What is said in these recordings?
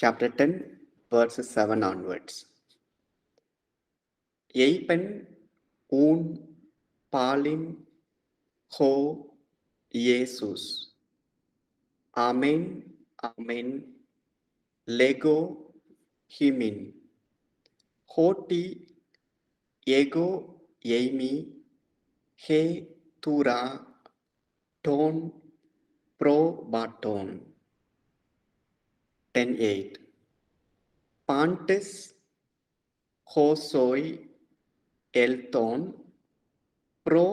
chapter 10, verses 7 onwards. Eipen un palin ho Jesus. Amen, amen, lego himin. Hoti ego eimi he tura ton pro baton. 10:8. Pantes hosoi elton pro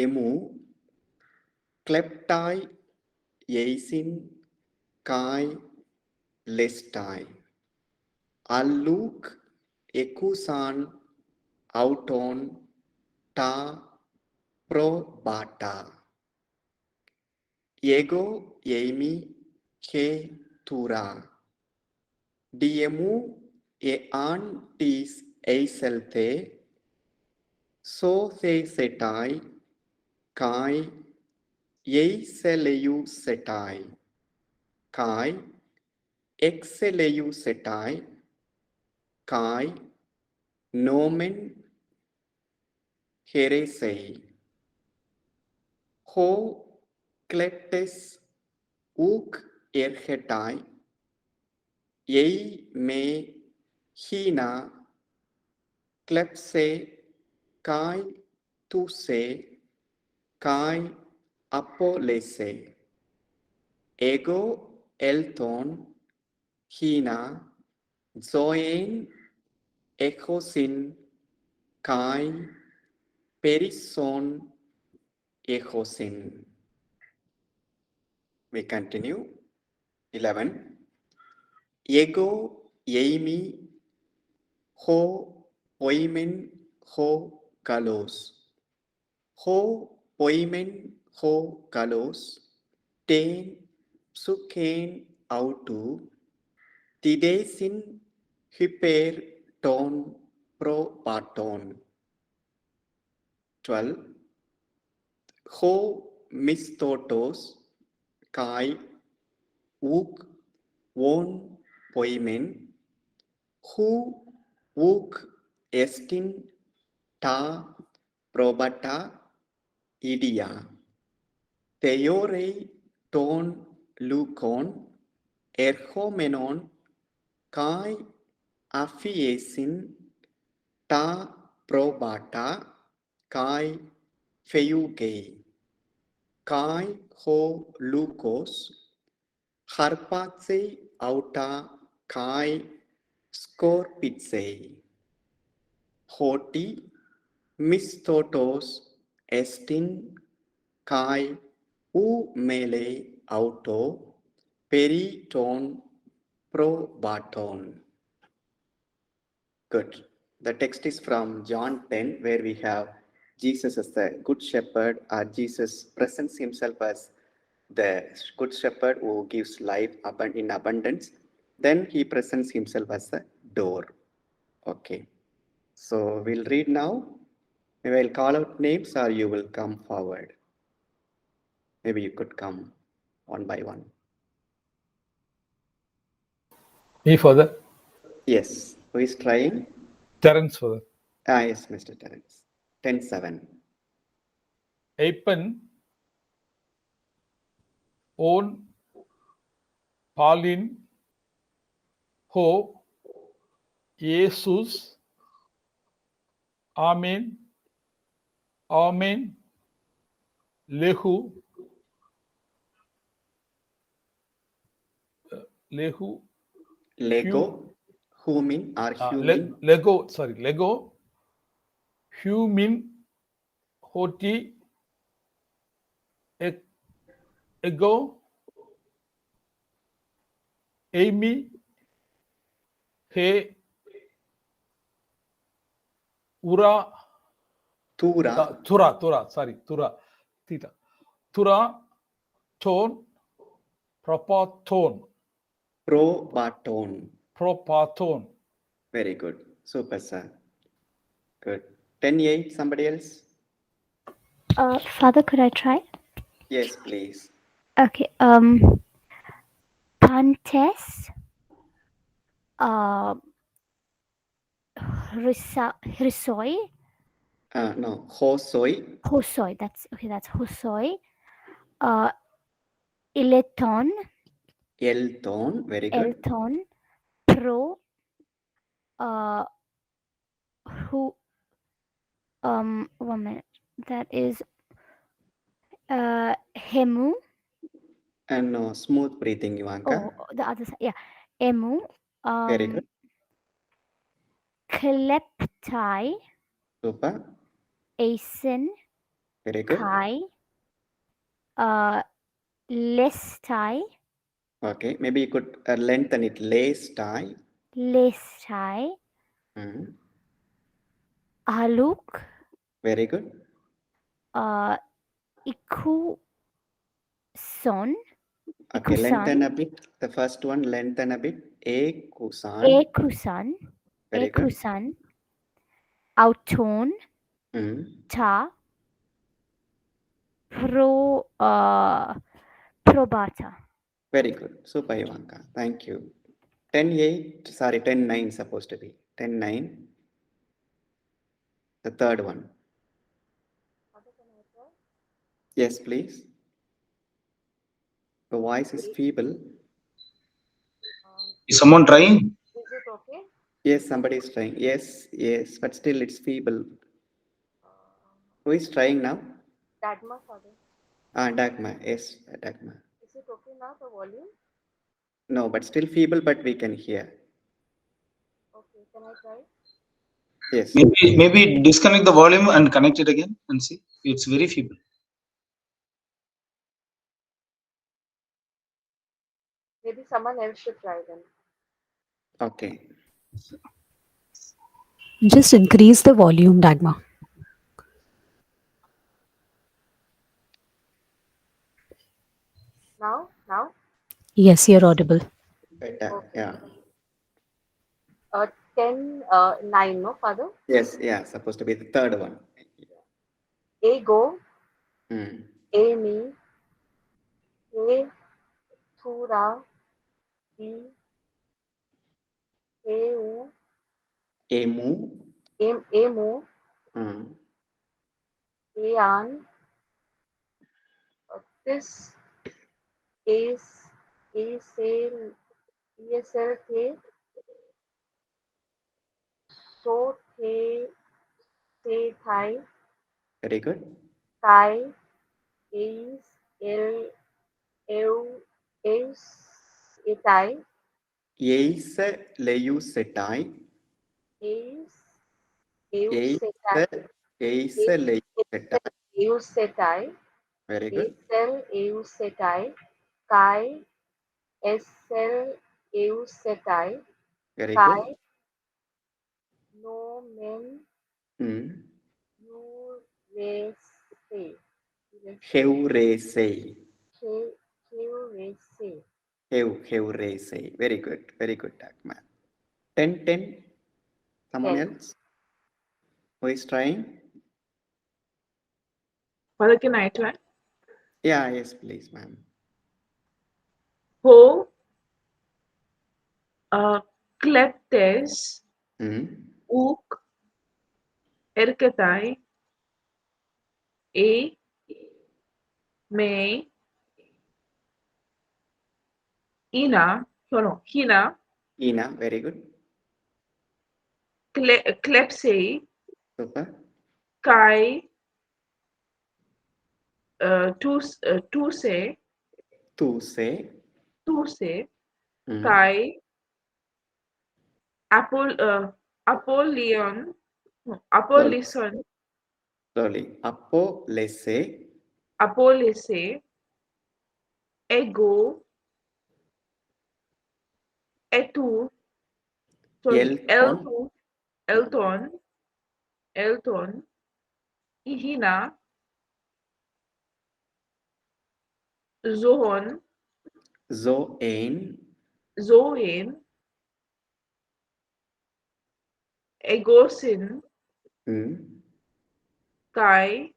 emu kleptai eisin kai lestai. Alluk ekusan auton ta pro bata. Ego eimi he tura. Diemu e an tis eiselte so the setai kai eiseleu setai kai exeleu setai kai nomen heresei ho kletes uk ergetai ei me hina klepse kai tu se kai apolese ego elton hina zoen echosin kai perison echosin. We continue. 11. Ego eimi ho oimen ho kalos. Ho oimen ho kalos. Ten suken autu. Tidesin hyper ton pro baton. 12. Ho mistotos kai uk won poimen hu uk estin ta probata idia theore ton lukon erhomenon kai affiesin ta probata kai feuge kai ho lukos harpatse auta kai scorpitse hoti mistotos estin kai u mele auto periton pro baton. Good. The text is from John 10, where we have Jesus as the good shepherd, or Jesus presents himself as the good shepherd who gives life in abundance. Then he presents himself as the door. Okay. So we'll read now. Maybe I'll call out names or you will come forward. Maybe you could come one by one. Me, Father. Yes. Who is trying? Terence, Father. Yes, Mr. Terence. 10:7. Eipen on Palin ho Jesus. Amen. Amen. Lehu. Lehu. Lego. Humin or humin. Lego. Sorry. Lego. Humin. Hoti. Ego. Amy. He. Ura. Tura. Sorry. Tura. Theta. Tura. Tone. Proper tone. Propaton. Very good. Super, sir. Good. 10:8. Somebody else? Father, could I try? Yes, please. Okay. Pantes Hrisoi. No, hosoi. Hosoi. That's okay. That's hosoi. Ileton. Elton, very good. Elton. Pro. Who? 1 minute. That is Hemu. And no, smooth breathing, Ivanka. Oh, the other side. Yeah. Emu. Very good. Kleptai. Super. Asen. Very good. Kai. Lestai. Okay, maybe you could lengthen it. Lace tie. Lestai. Mm. Aluk. Very good. Iku son. Okay, lengthen Ikusan. a bit. The first one, lengthen a bit. A kusan. Ekusan. Very good. Ekusan. Auton. Mm. Ta. Probata. Very good. Super, Ivanka. Thank you. 10-8, sorry, 10-9 supposed to be. 10-9. The third one. Yes, please. The voice is feeble. Is someone trying? Is it okay? Yes, somebody is trying. Yes, yes, but still it's feeble. Who is trying now? Dagmar, father. Dagma. Yes, Dagma. Is it okay now, the volume? No, but still feeble, but we can hear. Okay, can I try? Yes. Maybe disconnect the volume and connect it again and see. It's very feeble. Maybe someone else should try then. Okay. Just increase the volume, Dagma. Now? Yes, you're audible. Better. Okay. Yeah. 10, 9, no, father? Yes, yeah, supposed to be the third one. Ego, Mm. Amy, E, Thura, E, Eu, Emu. Emu, Mm. Ean, Tis, Ace, Esel, ESLK, So, Te, Thai, Very good. Kai, Ace, El, Eu, Ace, Etai, Eis leusetai. Ace, Eis Eusetai, eis Ace, leusetai. Eusetai, Very good. Acel, Eusetai, Kai, Esel, Eusetai, Very good. Kai, Nomen, Mm. Urese, Heuresei. Urese. Heuresei. Very good. Very good, Dagma. 10-10. Someone 10. else who is trying? Father, can I try? Yeah, yes, please, ma'am. Ho, kleptes, Mm. uk, erketai, e, me, hina, Ina, very good. klepsei, Super. kai, tuse, Tu say. Mm. kai, Apollyon, Slowly. Apollison, Slowly. Apo lese. Apollese, ego, etu, Elton. Elton, ihina, zohon, Zoen. zohen, egosin, Mm. kai,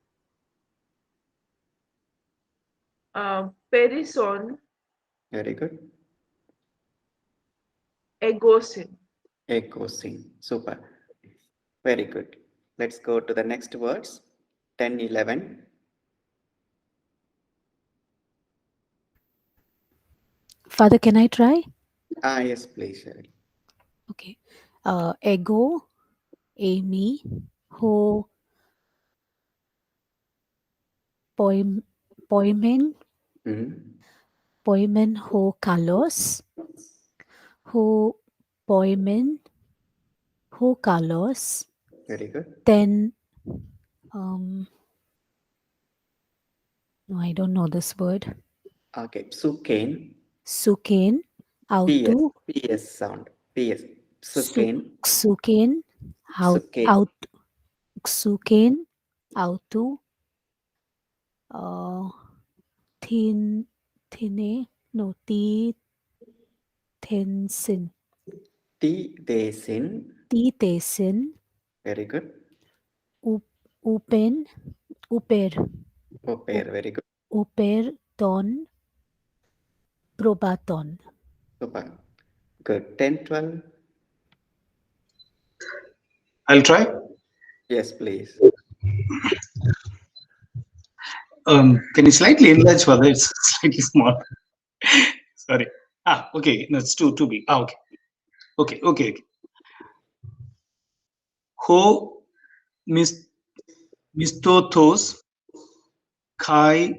perison, Very good. egosin. Echoing. Super. Very good. Let's go to the next words. 10, 11. Father, can I try? Yes, please, Cheryl. Okay. Ego, Amy, Ho, Poimen, Mhm. Poimen, Ho, Carlos, Ho, Poimen, Ho, Carlos, Very good. then, no, I don't know this word. Okay. Sukain. Sukain, PS. Autu, PS sound. PS. Sukain. Sukain, Sukain. Sukain, Autu, Thine, no, Thensin, T. Desin. Tesin, Very good. Upen, Uper, Oper. Very good. Uper, Ton, Probaton. Super. Good. 10, 12. I'll try. Yes, please. Can you slightly enlarge for that? It's slightly small. Sorry. Okay. No, it's too big. Okay. Okay. Ho mistotos kai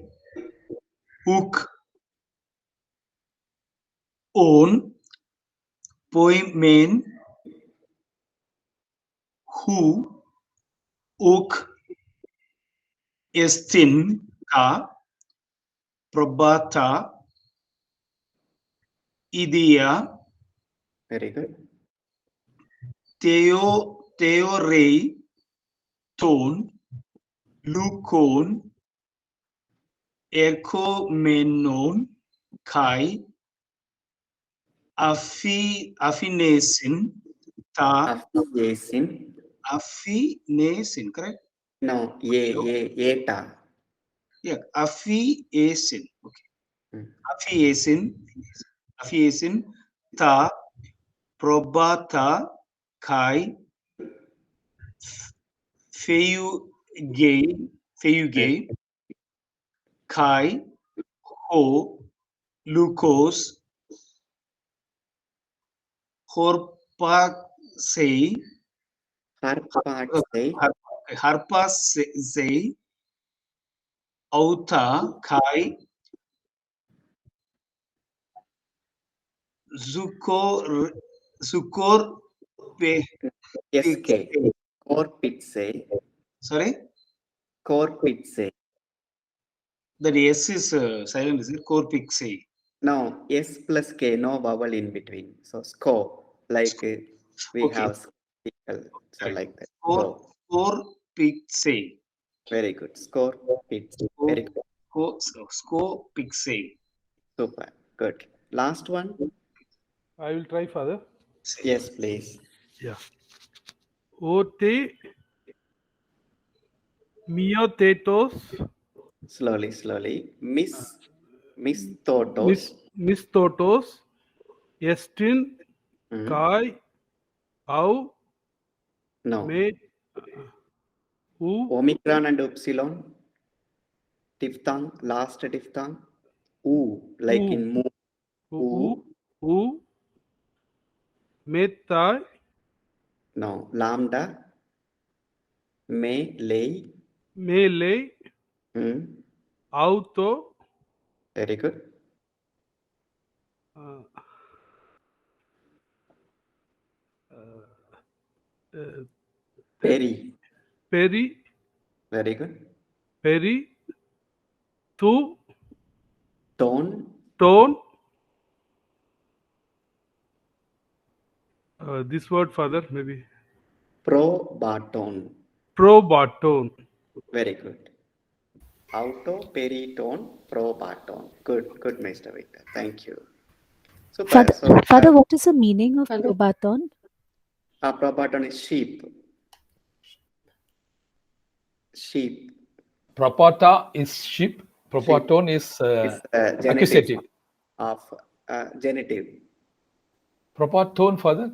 uk on poimen hu uk estin ka probata idea Very good. Theorei ton lukon erkomenon kai affinesin ta Affiliation. affinesin, correct? No, eta. Yeah, affiliation. Okay. Hmm. Affiliation ta probata kai feuge kai ho lucos horpaxei Harpatsei. harpasei auta kai zukor SK. Corpitsei. sorry, Corpitsei. that S is silent, is it? Corpixei. No, S plus K, no vowel in between. So sco, like we Okay. have people. So Correct. like that. Sco. Corpixei. Very good. Score. Very good. Scopixei. Super. Good. Last one. I will try, Father. Yes, please. Yeah. Ote miotetos Slowly. Miss Totos. mistotos estin Hmm. kai au No. me u Omicron and Upsilon. Diphthong. Last diphthong. Oo. Like u in moo. u Oo. u metai No. Lambda. May. Lay. mele Hmm. auto Very good. Peri. peri Very good. peri tu Tone. tone this word, Father, maybe Probaton. probaton. Very good. Auto, peritone, probaton. Good, Mr. Victor. Thank you. Super. Father, So, Father, what is the meaning of probaton? probaton is sheep. Sheep. Propata is sheep. Propaton is It's genitive accusative. of genitive. Propaton, Father.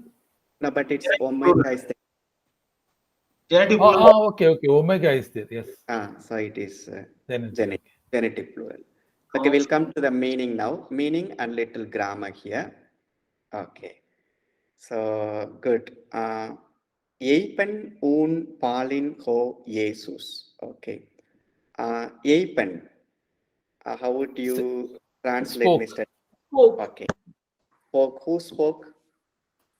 No, but it's omega is there. Genitive plural. Okay. Omega is there. Yes. So it is Genitive. genitive plural. Okay, we'll come to the meaning now. Meaning and little grammar here. Okay. So good. Eipen un palin ho Jesus. Okay. Eipen. How would you translate, Spoke. Mr. Spoke. Okay. Spoke. Who spoke?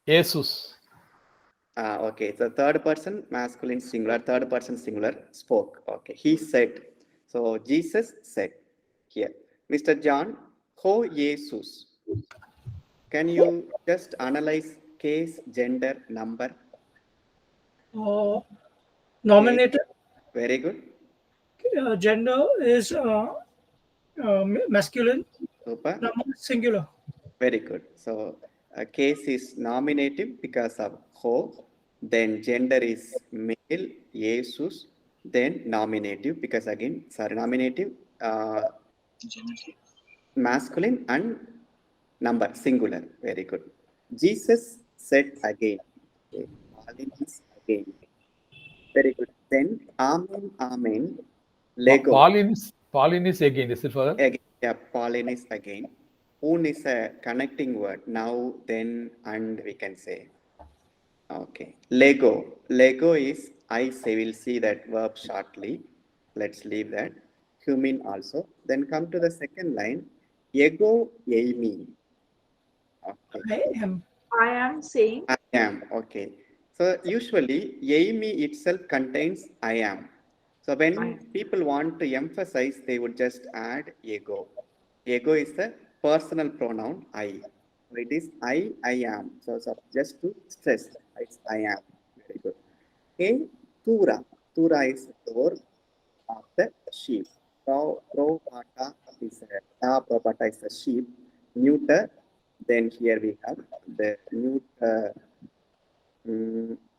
Jesus. Okay. So third person masculine singular, third person singular spoke. Okay. He said. So Jesus said here. Mr. John, ho Jesus. Can you just analyze case, gender, number? Nominative. Very good. Gender is masculine. Super. Number is singular. Very good. So case is nominative because of ho. Then gender is male, Jesus. Then nominative because again, nominative, masculine and number, singular. Very good. Jesus said again. Okay. Pauline is again. Very good. Then amen, amen. Lego. Pauline is again. Is it Father? Again, yeah, Pauline is again. Un is a connecting word. Now, then, and we can say. Okay. Lego. Lego is, I say, we'll see that verb shortly. Let's leave that. Human also. Then come to the second line. Ego, Amy. Okay. I am. I am saying. I am. Okay. So usually, Amy itself contains I am. So when people want to emphasize, they would just add ego. Ego is the personal pronoun I. It is I am. So just to stress, it's I am. Very good. Okay, Tura. Tura is door of the sheep. Probata is the sheep. Neuter. Then here we have the neuter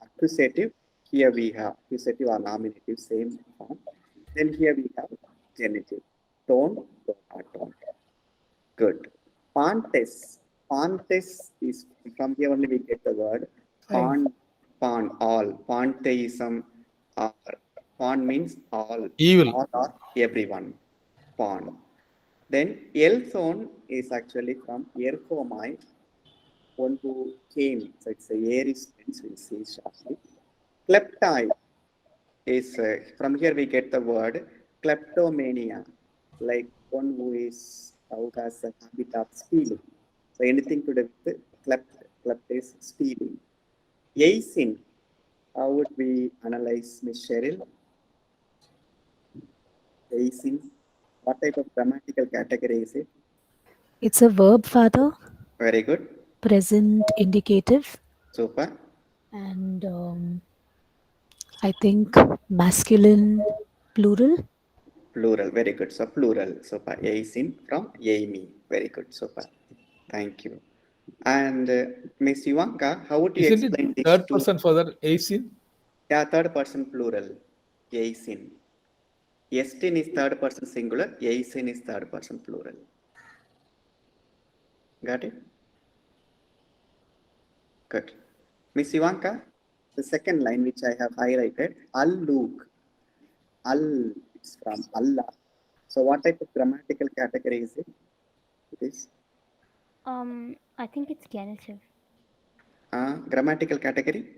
accusative. Here we have accusative or nominative, same form. Then here we have genitive. Tone, tone. Good. Pantes. Pantes is from here only we get the word. Pan, all. Pantheism or pan means all. Evil. All or everyone. Pan. Then Elthon is actually from Erchomai, one who came. So it's a aorist tense, we'll see shortly. Kleptai is, from here we get the word kleptomania, like one who has a habit of stealing. So anything to do with klept is stealing. Yaisin, how would we analyze, Miss Cheryl? Yaisin, what type of grammatical category is it? It's a verb, Father. Very good. Present indicative. Super. And I think masculine plural. Plural, very good. So plural, super. Yaisin from Yaimi. Very good, super. Thank you. And Miss Ivanka, how would you Isn't explain it these third two? person Father? Aisin? Yeah, third person plural. Yaisin. Yestin is third person singular. Yaisin is third person plural. Got it? Good. Miss Ivanka, the second line which I have highlighted, Al-Luke. Al, it's from Allah. So what type of grammatical category is it? It is? I think it's genitive. Grammatical category?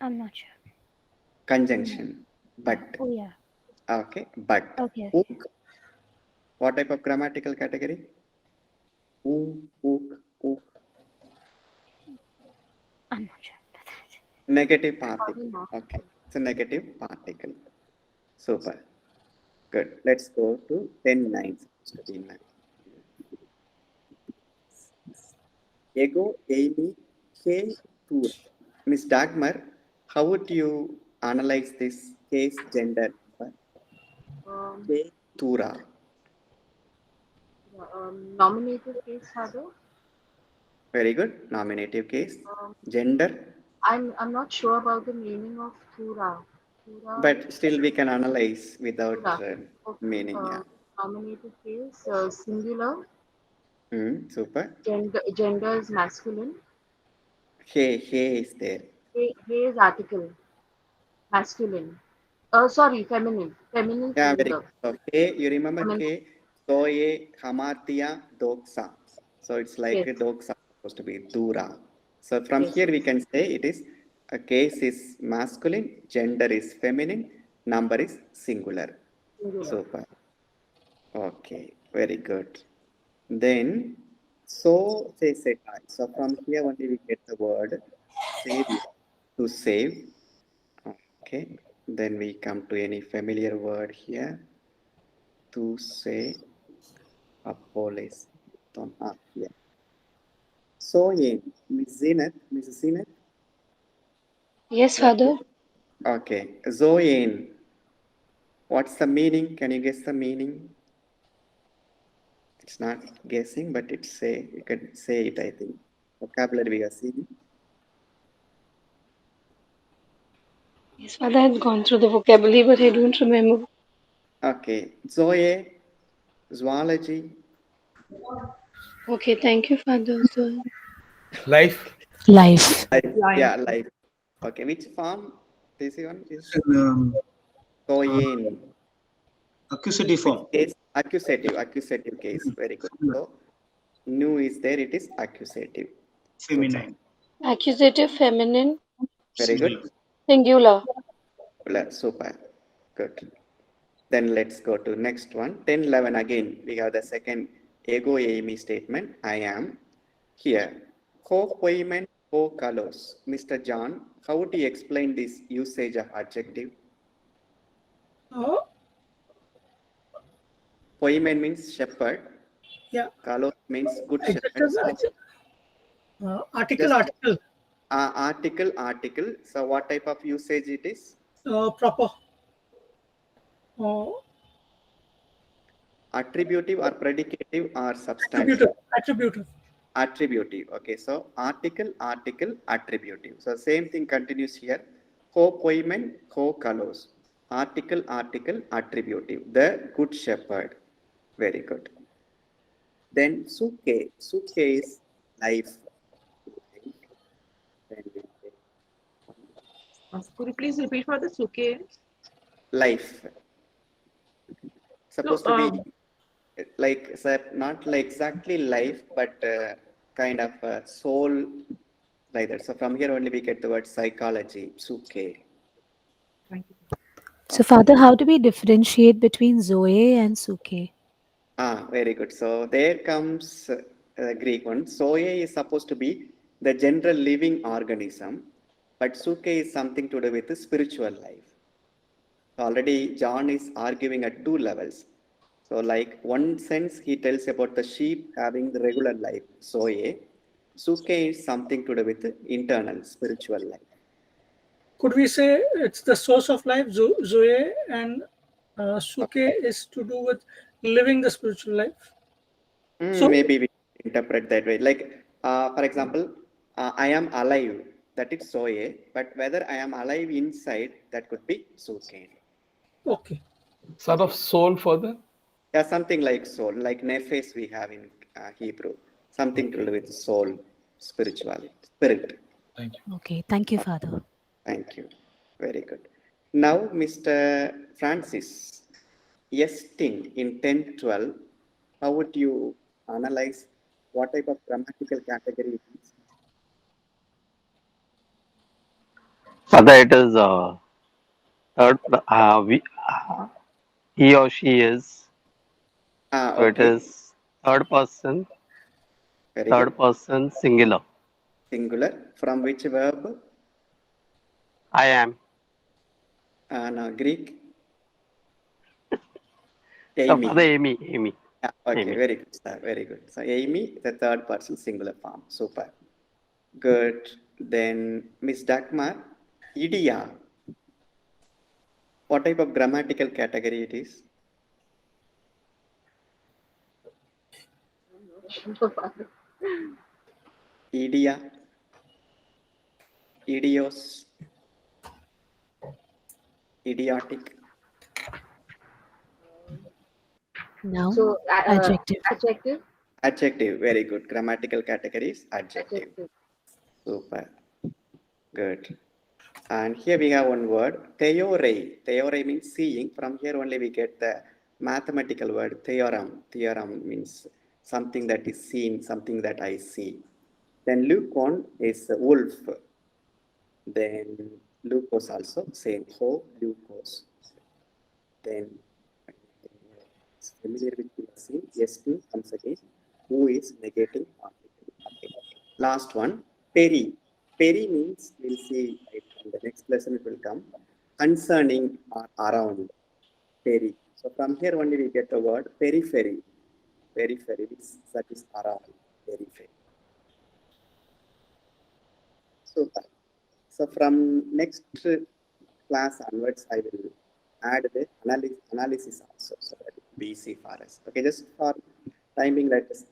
I'm not sure. Conjunction. But. Oh yeah. Okay, but. Okay. Ook. What type of grammatical category? Ook. I'm not sure. Negative particle. Okay, it's a negative particle. Super. Good. Let's go to 10-9. Ego, Amy, K, Tura. Miss Dagmar, how would you analyze this case gender? K, Tura. Nominative case, Father. Very good. Nominative case. Gender. I'm not sure about the meaning of Tura. But still we can analyze without meaning. Yeah. Nominative case, singular. Super. Gender is masculine. Hey is there. He is article, masculine. Sorry, feminine. Feminine Yeah, very singular. good. So hey, you remember Feminine. hey, soye hamartia doksa. So it's like a Yes. doksa supposed to be dura. So from Yes. here we can say it is a case is masculine, gender is feminine, number is singular. Singular. Super. Okay, very good. Then so say sekai. So from here only we get the word savior to save. Okay. Then we come to any familiar word here to say Apollos. Yeah. So in Mrs. Zenith. Yes, Father. Okay. Zoin. What's the meaning? Can you guess the meaning? It's not guessing, but it's say you can say it, I think. Vocabulary we are seeing. Yes, Father, I've gone through the vocabulary, but I don't remember. Okay. Zoe, zoology. Okay, thank you, Father. So, Life. Life. Life. Yeah, life. Okay. Which form this one is? Um, Zoin. accusative Which form. case? Accusative case. Very good. So, new is there, it is accusative. Feminine. accusative, feminine, Very Singular. good. singular. Super. Good. Then let's go to next one. 10, 11 again. We have the second ego eimi statement. I am here. Ho poimen ho kalos. Mr. John, how would you explain this usage of adjective? Uh, Poimen means shepherd. yeah. Kalos means good shepherd. Adjective. So Article. just Article. article. So what type of usage it is? Proper. Uh, Attributive or predicative or substantive? attributive. Attributive. Attributive. Okay, so article, attributive. So same thing continues here. Ho poimen, ho kalos. Article, attributive. The good shepherd. Very good. Then suke is life. Then we say Could you please repeat for the suke? life. So, Supposed to be like not like exactly life, but kind of soul like that. So from here only we get the word psychology, suke. thank you. So, Father, how do we differentiate between Zoe and Suke? Very good. So there comes the Greek one. Soye is supposed to be the general living organism, but suke is something to do with the spiritual life. Already John is arguing at two levels. So like one sense he tells about the sheep having the regular life, soye. Suke is something to do with the internal spiritual life. Could we say it's the source of life, Zoe, and Suke is to do with living the spiritual life? So, Maybe we interpret that way. Like, for example, I am alive, that is soye, but whether I am alive inside, that could be suke. okay. Sort of soul further. Yeah, something like soul, like nephes we have in Hebrew, something to do with soul, spirituality, spirit. Thank you. Okay, thank you, Father. Thank you. Very good. Now, Mr. Francis, Yesting in 1012, how would you analyze what type of grammatical category it is? Father, it is third. He or she is. So it Okay. is third person. Very Third good. person singular. Singular. From which verb? I am. No, Greek. Oh, Father, Amy. Amy. Yeah, okay, Amy. very good, sir. Very good. So Amy, the third person singular form. Super. Good. Then Miss Dagmar, idia. What type of grammatical category it is? Idia, idios, idiotic. Now, So, adjective. adjective. Adjective. Very good. Grammatical categories. Adjective. Adjective. Super. Good. And here we have one word, theore. Theore means seeing. From here only we get the mathematical word theorem. Theorem means something that is seen, something that I see. Then leucon is wolf. Then leucos also, same. Ho, leucos. Then familiar with the yes to comes again. Who is negating article. Okay. Last one, peri. Peri means we'll see in the next lesson it will come. Concerning or around. Peri. So from here only we get the word periphery. Periphery that is around. Periphery. So from next class onwards, I will add the analysis also, so that it will be easy for us. Okay, just for timing, let us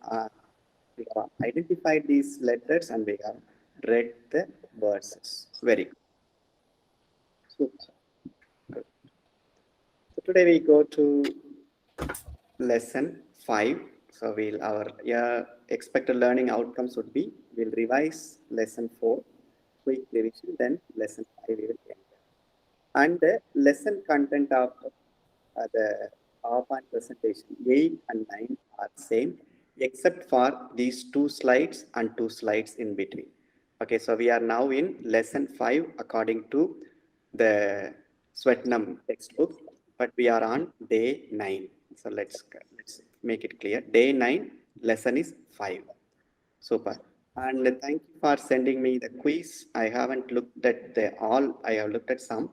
we have identified these letters and we have read the verses. Very good. Super. Good. So today we go to lesson 5. So our expected learning outcomes would be, we'll revise lesson 4, quick revision, then lesson 5 we will end. And the lesson content of the PowerPoint presentation 8 and 9 are same, except for these 2 slides and 2 slides in between. Okay, so we are now in lesson 5 according to the Swetnam textbook, but we are on day 9. So let's make it clear. Day 9 lesson is 5. Super. And thank you for sending me the quiz. I haven't looked at all. I have looked at some.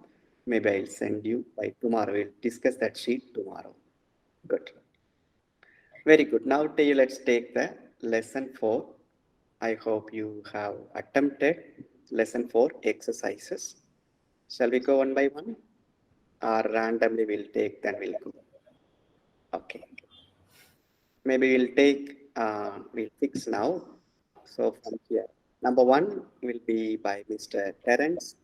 Maybe I'll send you by tomorrow. We'll discuss that sheet tomorrow. Good. Very good. Now let's take the lesson 4. I hope you have attempted lesson 4 exercises. Shall we go one by one? Or randomly we'll take, then we'll go. Okay. Maybe we'll take, we'll fix now. So from here, number 1 will be by Mr. Terence.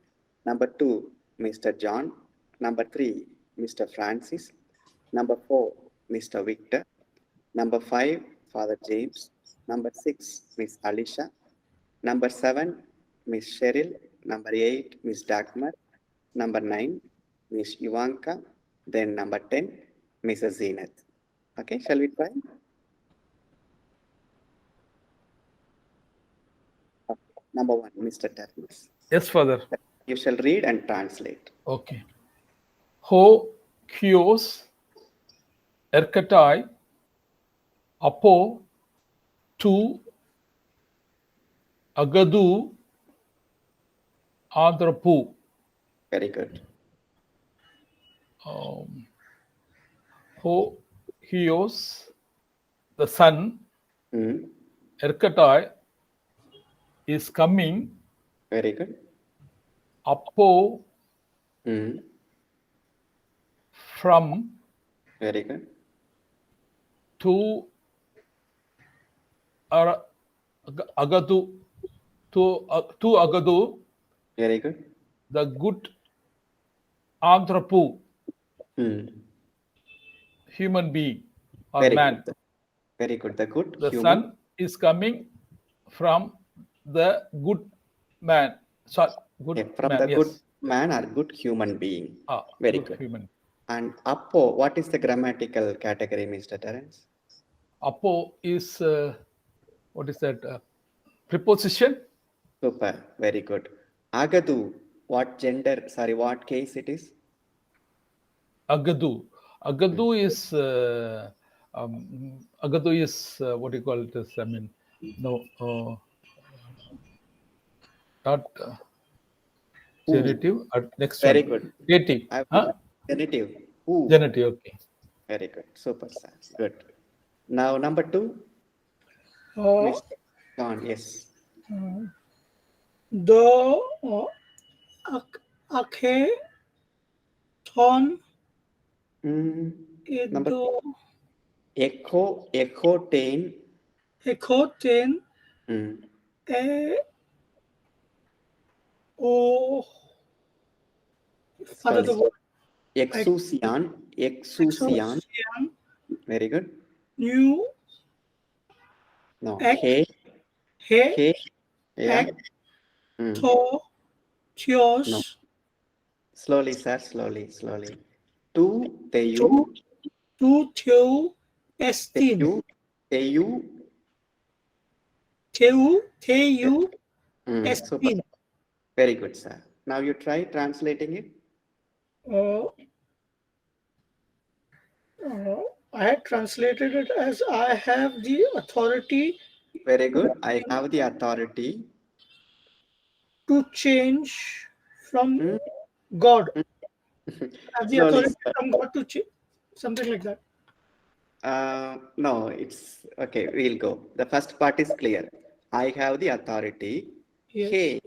Number 2, Mr. John. Number 3, Mr. Francis. Number 4, Mr. Victor. Number 5, Father James. Number 6, Miss Alicia. Number 7, Miss Cheryl. Number 8, Miss Dagmar. Number 9, Miss Ivanka. Then number 10, Mrs. Zenith. Okay, shall we try? Okay. Number 1, Mr. Terence. Yes, Father. You shall read and translate. Okay. Ho Kios Erkatai Apo Tu Agadu Adrapu. Very good. Ho Hios, the sun, Mm. Erkatai is coming. Very good. Apo Mm. from Very good. to Agadu to Agadu, Very good. the good Anthropu, Mm. human being or Very man. good. Very good. The good The human. sun is coming from the good man. Sorry, good Okay, from man. the Yes. good man or good human being. Very good. Human. And Apo, what is the grammatical category, Mr. Terence? Apo is what is that? Preposition. Super. Very good. Agadu, what gender? Sorry, what case it is? Agadu. Agadu is Agadu is what do you call it? I mean, no, not genitive. Next Very one. good. Dative. Genitive. Who? Genitive. Okay. Very good. Super, sir. Good. Now number 2. Uh, John, yes. the Akhe Thon Number Edo Echo Tain. Ekoten Mm. E O Father the word Exousian. Very good. New No. Ek Hey. He Yeah. Ek Mm. Tho, Theos, No. Slowly, sir. Slowly. Tu, Tu, Teyu, Tu, Theu, Estin, Teyu, Teyu. Theu, Theu, Super. Estin. Very good, sir. Now you try translating it. Uh, I had translated it as I have the authority Very good. I have the authority. to change from Mm. God. I have the Slowly, authority sir. from God to change. Something like that. No, it's okay. We'll go. The first part is clear. I have the authority. Yes. Hey,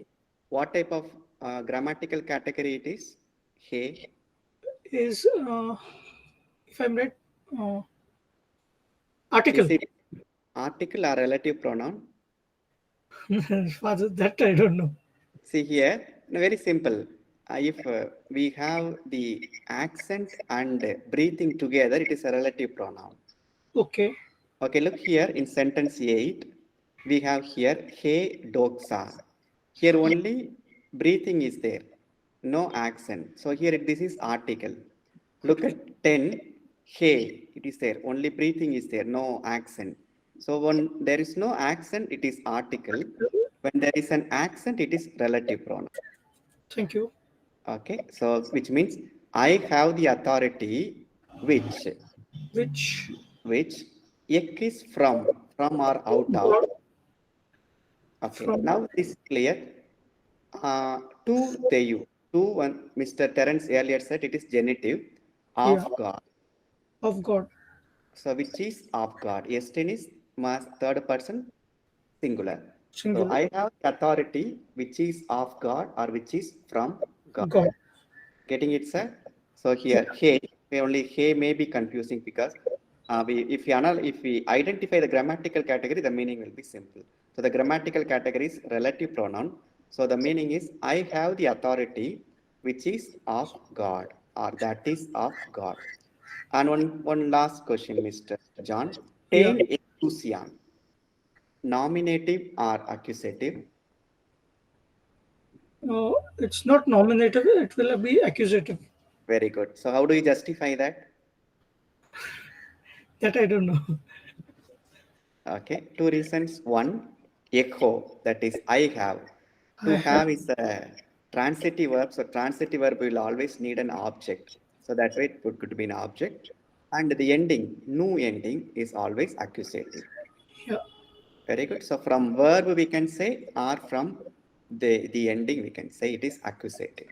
what type of grammatical category it is? Hey, Is, if I'm right, article. is it article or relative pronoun? Father, that I don't know. See here, very simple. If we have the accent and breathing together, it is a relative pronoun. Okay. Okay, look here in sentence 8, we have here he doksa. Here only breathing is there, no accent. So here this is article. Look at 10, he, it is there, only breathing is there, no accent. So when there is no accent, it is article. When there is an accent, it is relative pronoun. Thank you. Okay, so which means I have the authority which Which ek is from or out of. God Okay, from now this is clear. To Teyu, to one Mr. Terence earlier said it is genitive yeah of God. of God. So which is of God. Estin is mas third person singular. So Singular. I have the authority which is of God or which is from God. God. Getting it, sir? So here, hey, only hey may be confusing because if we identify the grammatical category, the meaning will be simple. So the grammatical category is relative pronoun. So the meaning is I have the authority which is of God or that is of God. And one last question, Mr. John. Yeah. Ten exousia, nominative or accusative? It's not nominative. It will be accusative. Very good. So how do you justify that? That I don't know. Okay, two reasons. One, echo, that is I have. I To have. have is a transitive verb, so transitive verb will always need an object. So that way it could be an object. And the ending, nu ending, is always accusative. Yeah. Very good. So from verb we can say, or from the ending we can say it is accusative.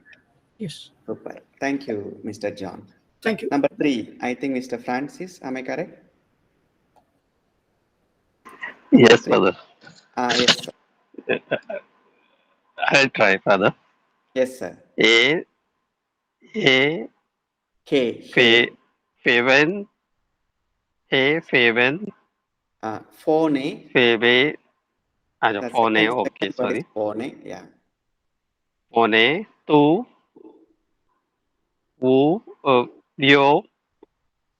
Yes. Super. Thank you, Mr. John. Thank you. Number 3, I think Mr. Francis, am I correct? Yes, Three. Father. Yes, sir. I'll try, Father. Yes, sir. A Hey, fe feven feven phone. feve. The Phone. second Okay, word is sorry. phone. Yeah. Phone. Tu wu yo.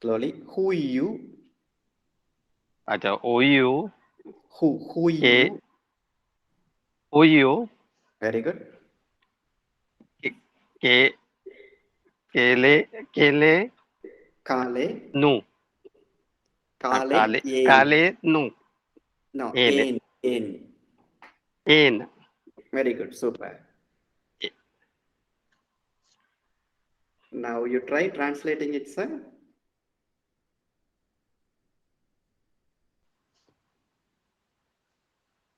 Slowly. Who you? O you Who ke you? o you Very good. ke kele Kale. nu. Kale. Yen. Kale nu. No. En En. en. Very good. Super. Now you try translating it, sir.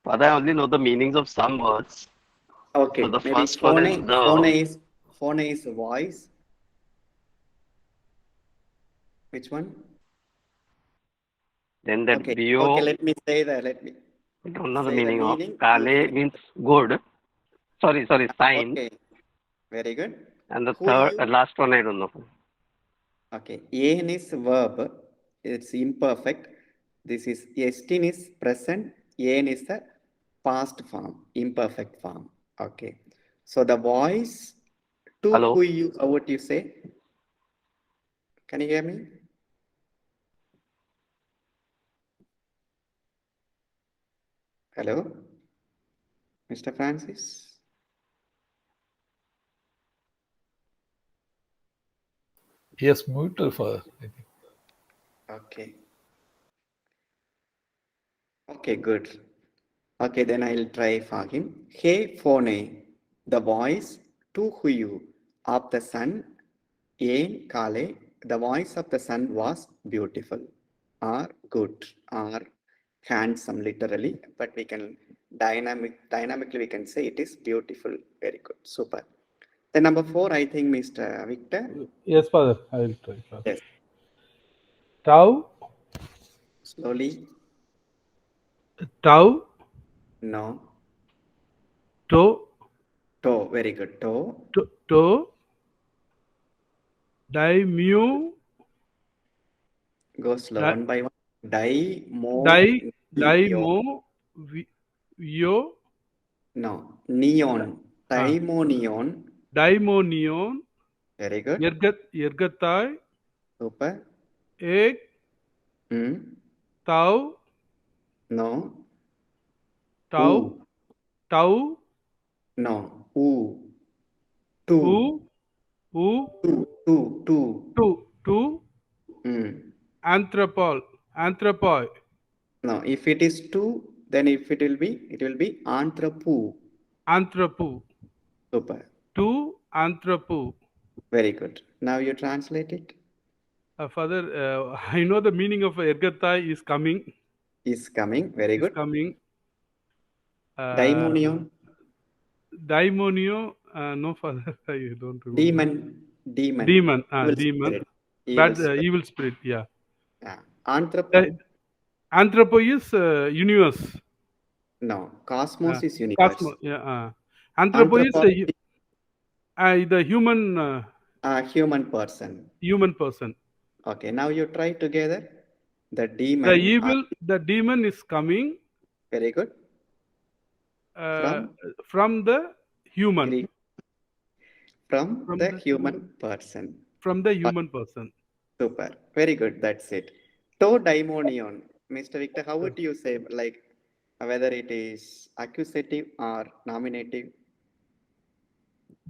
Father, I only know the meanings of some words. Okay. So the Maybe first one is the. phone is voice. Which one? Then that Okay. bio. Okay. Let me say that. Let me I don't know the say the meaning of. meaning. You Kale finish. means good. Sorry, sign. Okay. Very good. And the Who you? last one I don't know. Okay, en is verb, it's imperfect. This is estin is present, en is the past form, imperfect form. Okay, so the voice to Hello. who you, what you say? Can you hear me? Hello, Mr. Francis. He has muted, Father. I think. Okay. Okay, good. Okay, then I'll try for him. Hey, phone, the voice to you of the sun, Yen Kale, the voice of the sun was beautiful, or good, or handsome, literally, but we can dynamically we can say it is beautiful. Very good, super. The number 4, I think, Mr. Victor. Yes, Father. I will try, Father. Yes, Tau, slowly. tau, No. to, To, very good. To, to, di, mu, go slow, di, one by one. Di, mo, di, yo. mo, yo, No, neon. Daimonion. daimonion, Very good. ergatai, Super. ek, Hmm. tau, No. tau, U. tau, No. U. Two. u, Two. tu, Hmm. anthropoi, No, if it is two, then if it will be anthropo. anthropu, Super. tu, anthropu. Very good. Now you translate it. Father, I know the meaning of ergatai is coming. Is coming. Very Is good. coming. Daimonion. Daimonio, no, Father, I don't remember. Demon. Demon. Evil Demon. spirit. Bad evil spirit. Yeah. Anthropo. Anthropo is universe. No, cosmos is universe. Cosmos. Yeah. Anthropo is the human. Human person. Human person. Okay, now you try together. The demon. The demon is coming. Very good. From the human. From the human person. From the human person. Super. Very good. That's it. To daimonion. Mr. Victor, how would you say, like, whether it is accusative or nominative?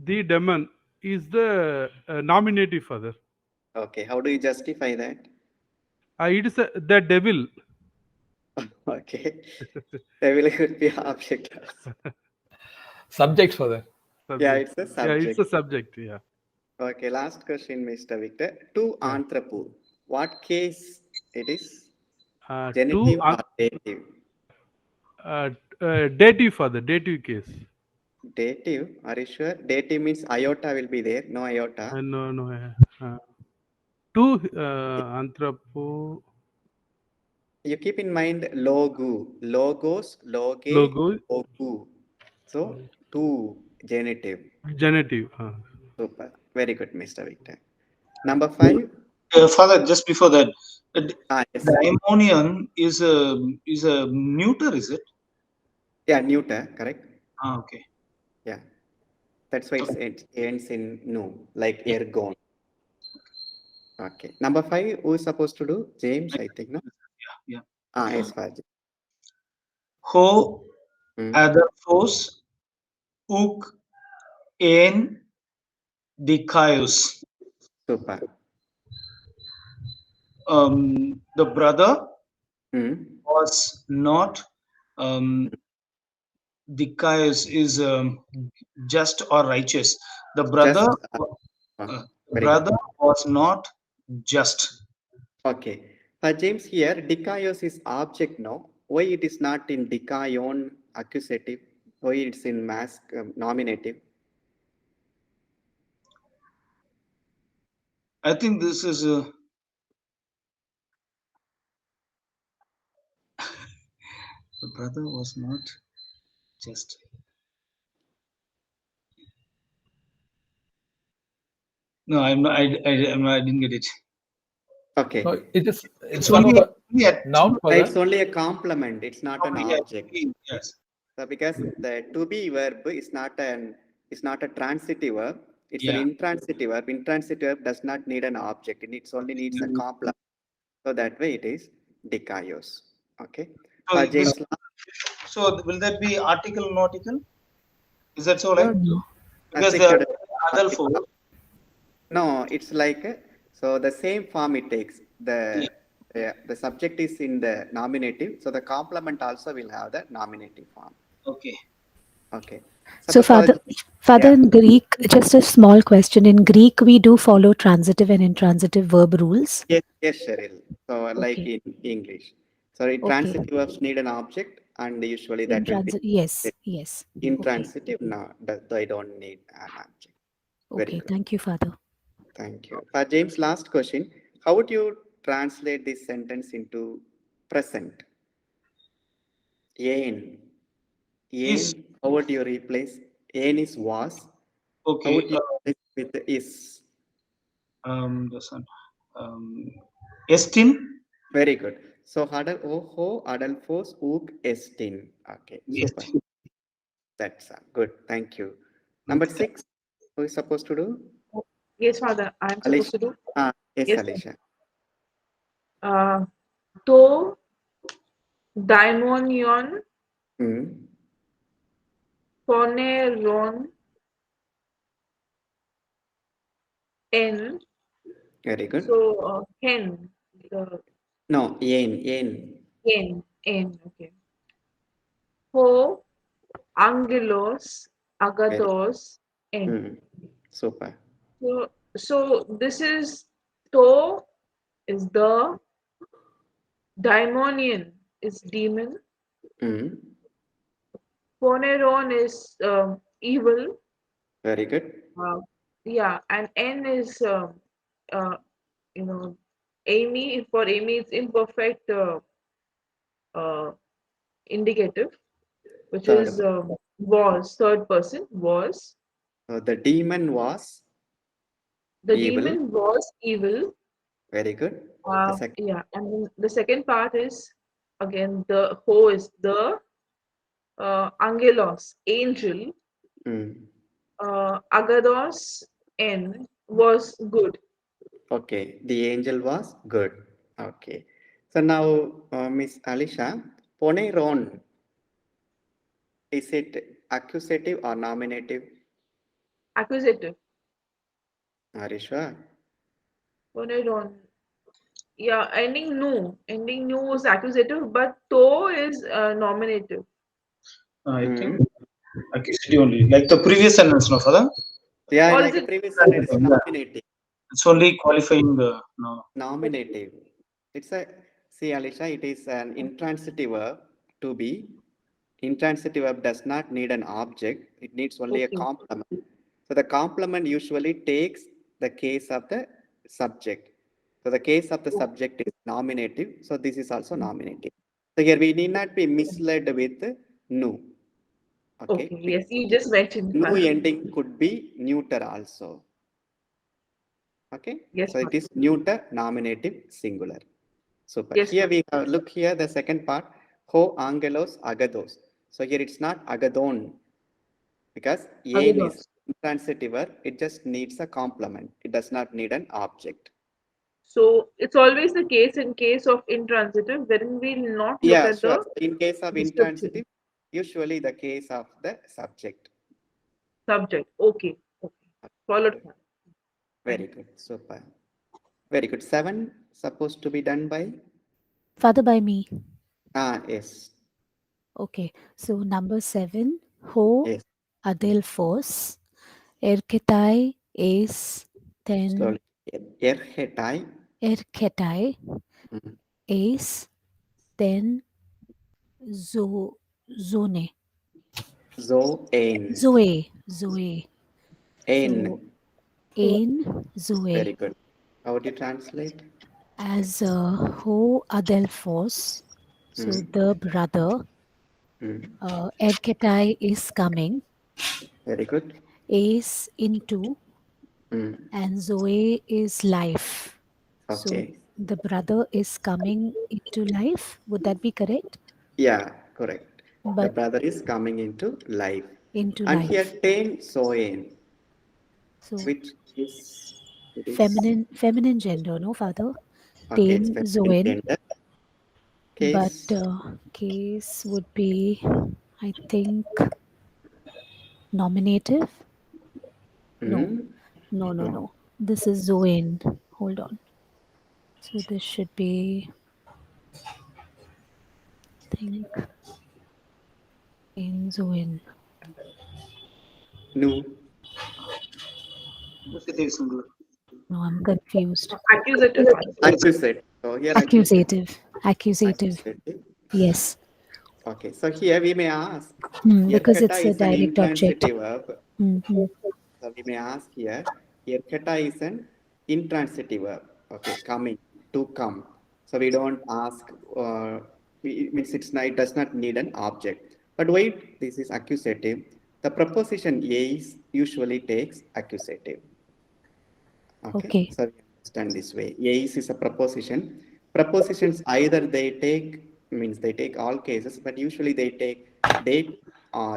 The demon is the nominative, Father. Okay, how do you justify that? It is the devil. Okay. Devil could be object. Subject, Father. Yeah, it's a subject. Yeah, it's a subject. Yeah. Okay, last question, Mr. Victor. To anthropo. What case it is? Genitive or dative? Dative, Father. Dative case. Dative? Are you sure? Dative means iota will be there. No iota. No. To anthropo. You keep in mind logo. Logos, loge, Logo. logu. So, to genitive. Genitive. Super. Very good, Mr. Victor. Number 5. Father, just before that, Yes. daimonion is a neuter, is it? Yeah, neuter, correct. Okay. Yeah. That's why it ends in no, like ergon. Okay. Number 5, who is supposed to do? James, I think, no? Yeah. Yes, Fajr. Ho, Adolphos, Uk, En, Dicaius. Super. The brother was not Dicaius is just or righteous. The brother was not just. Okay. James, here, dikaios is object now. Why it is not in dikaion accusative? Why it's in nominative? I think this is the brother was not just. No, I'm not. I didn't get it. Okay. No, it's only noun. It's only a complement. It's not an object. Yes. So because the to be verb is not a transitive verb. It's an intransitive verb. Intransitive verb does not need an object. It only needs a complement. So that way it is dikaios. Okay. So will that be article, nautical? Is that so? Like No. because the Adolphos. No, it's like So the same form it takes. The subject is in the nominative, so the complement also will have the nominative form. Okay. Okay. So, Suppose Father, yeah. in Greek, just a small question. In Greek, we do follow transitive and intransitive verb rules. Yes, Cheryl. So like Okay. in English. So intransitive verbs need an object, and usually that will be Yes. Okay. intransitive. No, they don't need an object. Very Okay. good. Thank you, Father. Thank you. James, last question. How would you translate this sentence into present? Ain. Is Ain, how would you replace? Ain is was. How okay. would you replace with is? This one. Estin. Very good. So, hadal oho, adal fos, uk, estin. Okay, super. Estin. That's good. Thank you. Number 6, who is supposed to do? Yes, Father. I'm supposed Alicia. to do. Yes, Yes. Alicia. To daimonion Hmm. poneron en. Very good. So hen. No, yen. En. Okay. Ho angelos Very agathos en. super. So this is to is the, daimonion is demon, Hmm. poneron is evil. Very good. Yeah, and n is uh, Amy. For Amy, it's imperfect indicative, which Third is one. was, third person was. So the demon was The evil. demon was evil. Very good. The second. Yeah, and then the second part is again the ho is the angelos, angel. Agathos n was good. Okay, the angel was good. Okay. So now, Miss Alicia, poneron, is it accusative or nominative? Accusative. Are you sure? Poneron. Yeah, ending nu is accusative, but to is nominative. I think accusative only. Like the previous sentence, no, Father? Yeah, Or is like a it previous sentence, it's Yeah. nominative. It's only qualifying the no. Nominative. It's a, see, Alicia, it is an intransitive verb to be. Intransitive verb does not need an object, it needs only a okay? complement. So the complement usually takes the case of the subject. So the case of the subject is nominative, so this is also nominative. So here we need not be misled with nu. Okay, Okay, yes, you just mentioned. nu ending could be neuter also. Okay, Yes, so it is neuter nominative singular. Super. yes, Here we have, look here the second part, ho angelos agathos. So here it's not agathon because yen is Agathos. intransitive verb, it just needs a complement. It does not need an object. So it's always the case in case of intransitive, wherein we'll not look Yeah, at sure. the In case of description. intransitive, usually the case of the subject. Subject. Okay. Followed. Very good. Super. Very good. 7 supposed to be done by? Father, by me. Yes. Okay. So, number 7, ho Yes. adelphos, erketai es, then Slowly. Erhetai. erketai Mhm. es, then zone. Zoe. Zoe. So, Ein. ein, Very Zoe, good. How would you translate? as ho adelphos. So, the brother, erketai is coming, Very good. is into, and Zoe is life. So, Okay. the brother is coming into life. Would that be correct? Yeah, correct. The But brother is coming into life. into And here life. ten soen, So, which is it is feminine gender, no, Father? okay, it's Ten feminine Zoen. gender. But Case case would be, I think, nominative. No. no. This is Zoen. hold on. So this should be, I think, in Zoin. No. No, I'm confused. Accusative. Accusate. So here Accusative. Accusative. Yes. Okay. So here we may ask. Because Erkata it's a is an direct object. intransitive verb. Mhm. So we may ask here. Erkata is an intransitive verb. Okay. Coming. To come. So we don't ask. It means it does not need an object. But wait, this is accusative. The preposition is usually takes accusative. Okay, Okay. so we understand this way. Is a preposition. Prepositions either they take means they take all cases, but usually they take date,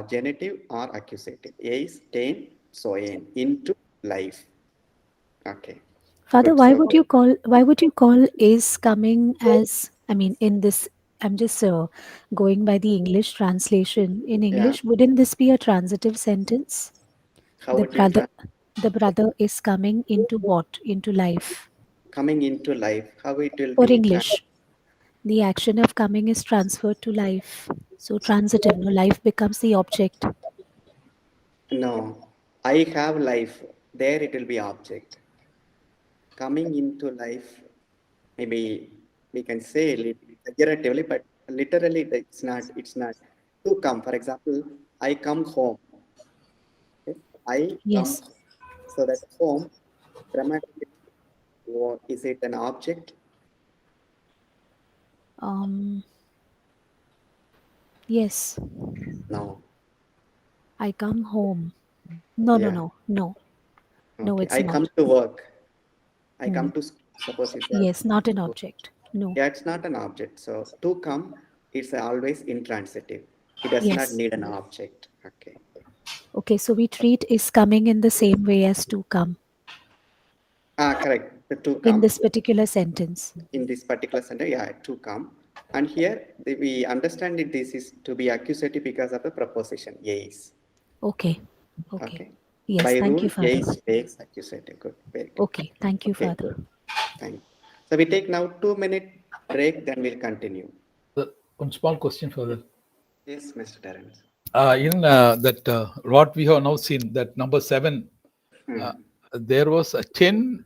genitive or accusative. Is, ten, soen, into life. Okay. Father, Good. why So would you call is coming as, I mean, in this, I'm just going by the English translation. In yeah, English, wouldn't this be a transitive sentence? how The would you brother, the brother is coming into what? Into life. coming into life? How it will For be English, the action of coming is transferred to life. So transitive, no, life becomes the object. no, I have life. There it will be object. Coming into life, maybe we can say figuratively, but literally it's not to come. For example, I come home. Okay? I come Yes. home. So that home grammatically, is it an object? Yes. No. I come home. No, Yeah. no, Okay. it's I come not. to work. I come Mm. to school. Suppose you say I Yes, come not an to, object. No. yeah, it's not an object. So to come, it's always intransitive. It does not Yes. need an object. Okay. Okay, so we treat is coming in the same way as to come Correct. The to in come this particular sentence. in this particular sentence, yeah, to come. And here we understand it. This is to be accusative because of the preposition is. Okay. Okay. Okay. Yes, By thank rule, you, Father. is takes accusative. Good. Very good. Okay, thank you, Okay. Father. Good. Thank you. So we take now 2-minute break. Then we'll continue. One small question further. Yes, Mr. Terence. In that what we have now seen, that number 7, there was a 10.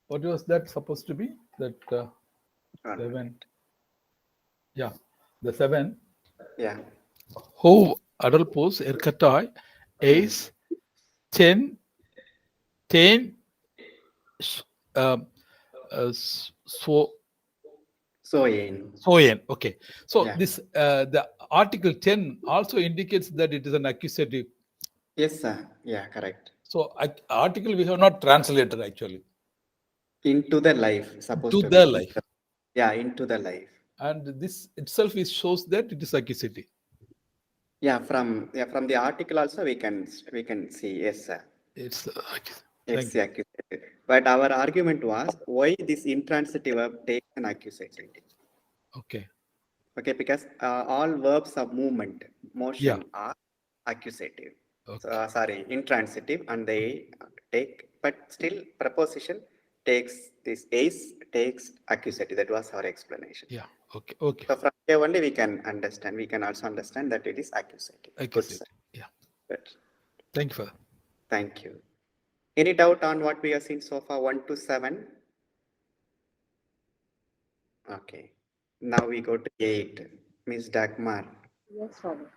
What was that supposed to be? That 7. Yeah, the 7. Yeah. Who adulpos erkatai is 10 so Soen. soen. Okay, so Yeah. this the article 10 also indicates that it is an accusative. Yes, sir. Yeah, correct. So article we have not translated actually. Into the life, supposed To to the be. life. Yeah, into the life. And this itself shows that it is accusative. Yeah, from the article also we can see. Yes, sir. It's It's accusative. But our argument was why this intransitive verb takes an accusative. Okay. Okay, because all verbs of movement, motion are accusative. Okay. So, sorry, intransitive, and they take, but still preposition takes this is takes accusative. That was our explanation. Yeah. Okay. Okay. So from here only we can understand. We can also understand that it is accusative. Accusative. Good, sir. Yeah. Good. Thank you for that. Thank you. Any doubt on what we have seen so far, 1 to 7? Okay. Now we go to 8. Miss Dagmar. Yes, Father.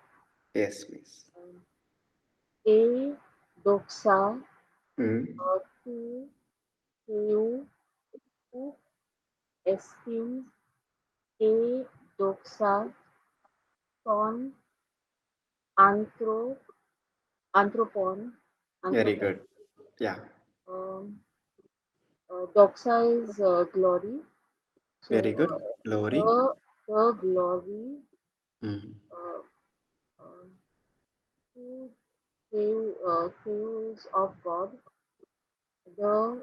Yes, Miss. A doxa, Hmm. two, two, two, esteem, A doxa, ton, anthropon. Very good. Yeah. Doxa is glory. So, Very good. Glory. the glory Hmm. who is of God. The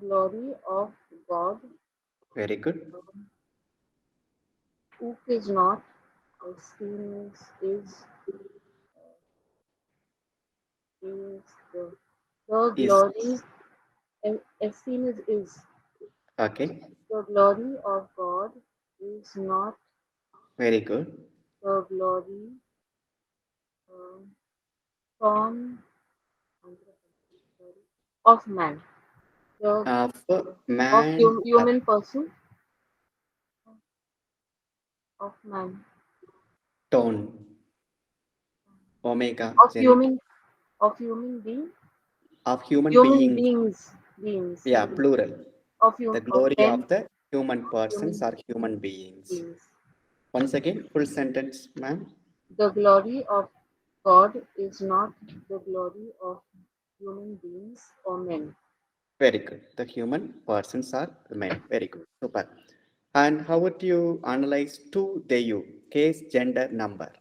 glory of God. Very good. Ook is not. Esteem is the Is glory. Esteem is. Okay, The glory of God is not very good. the glory uh, from of man. The For of man, human person of man. tone, omega, Of zenith, human being. of human Human beings. beings. Yeah, plural. Of The of glory men of the human persons human or human beings. beings. Once again, full sentence, ma'am. The glory of God is not the glory of human beings or men. Very good. The human persons are men. Very good. Super. And how would you analyze to they you? Case, gender, number.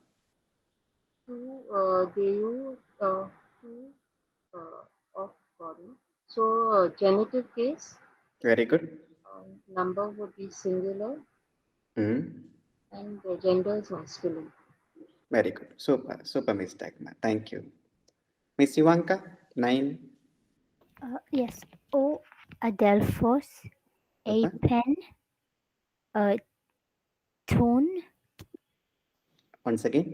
They use two of body. So genitive case Very good. number would be singular Hmm. and gender is masculine. Very good. Super. Super, Miss Dagmar. Thank you. Miss Ivanka, 9. Yes. O Adelphos, a Super. pen, a tone, Once again.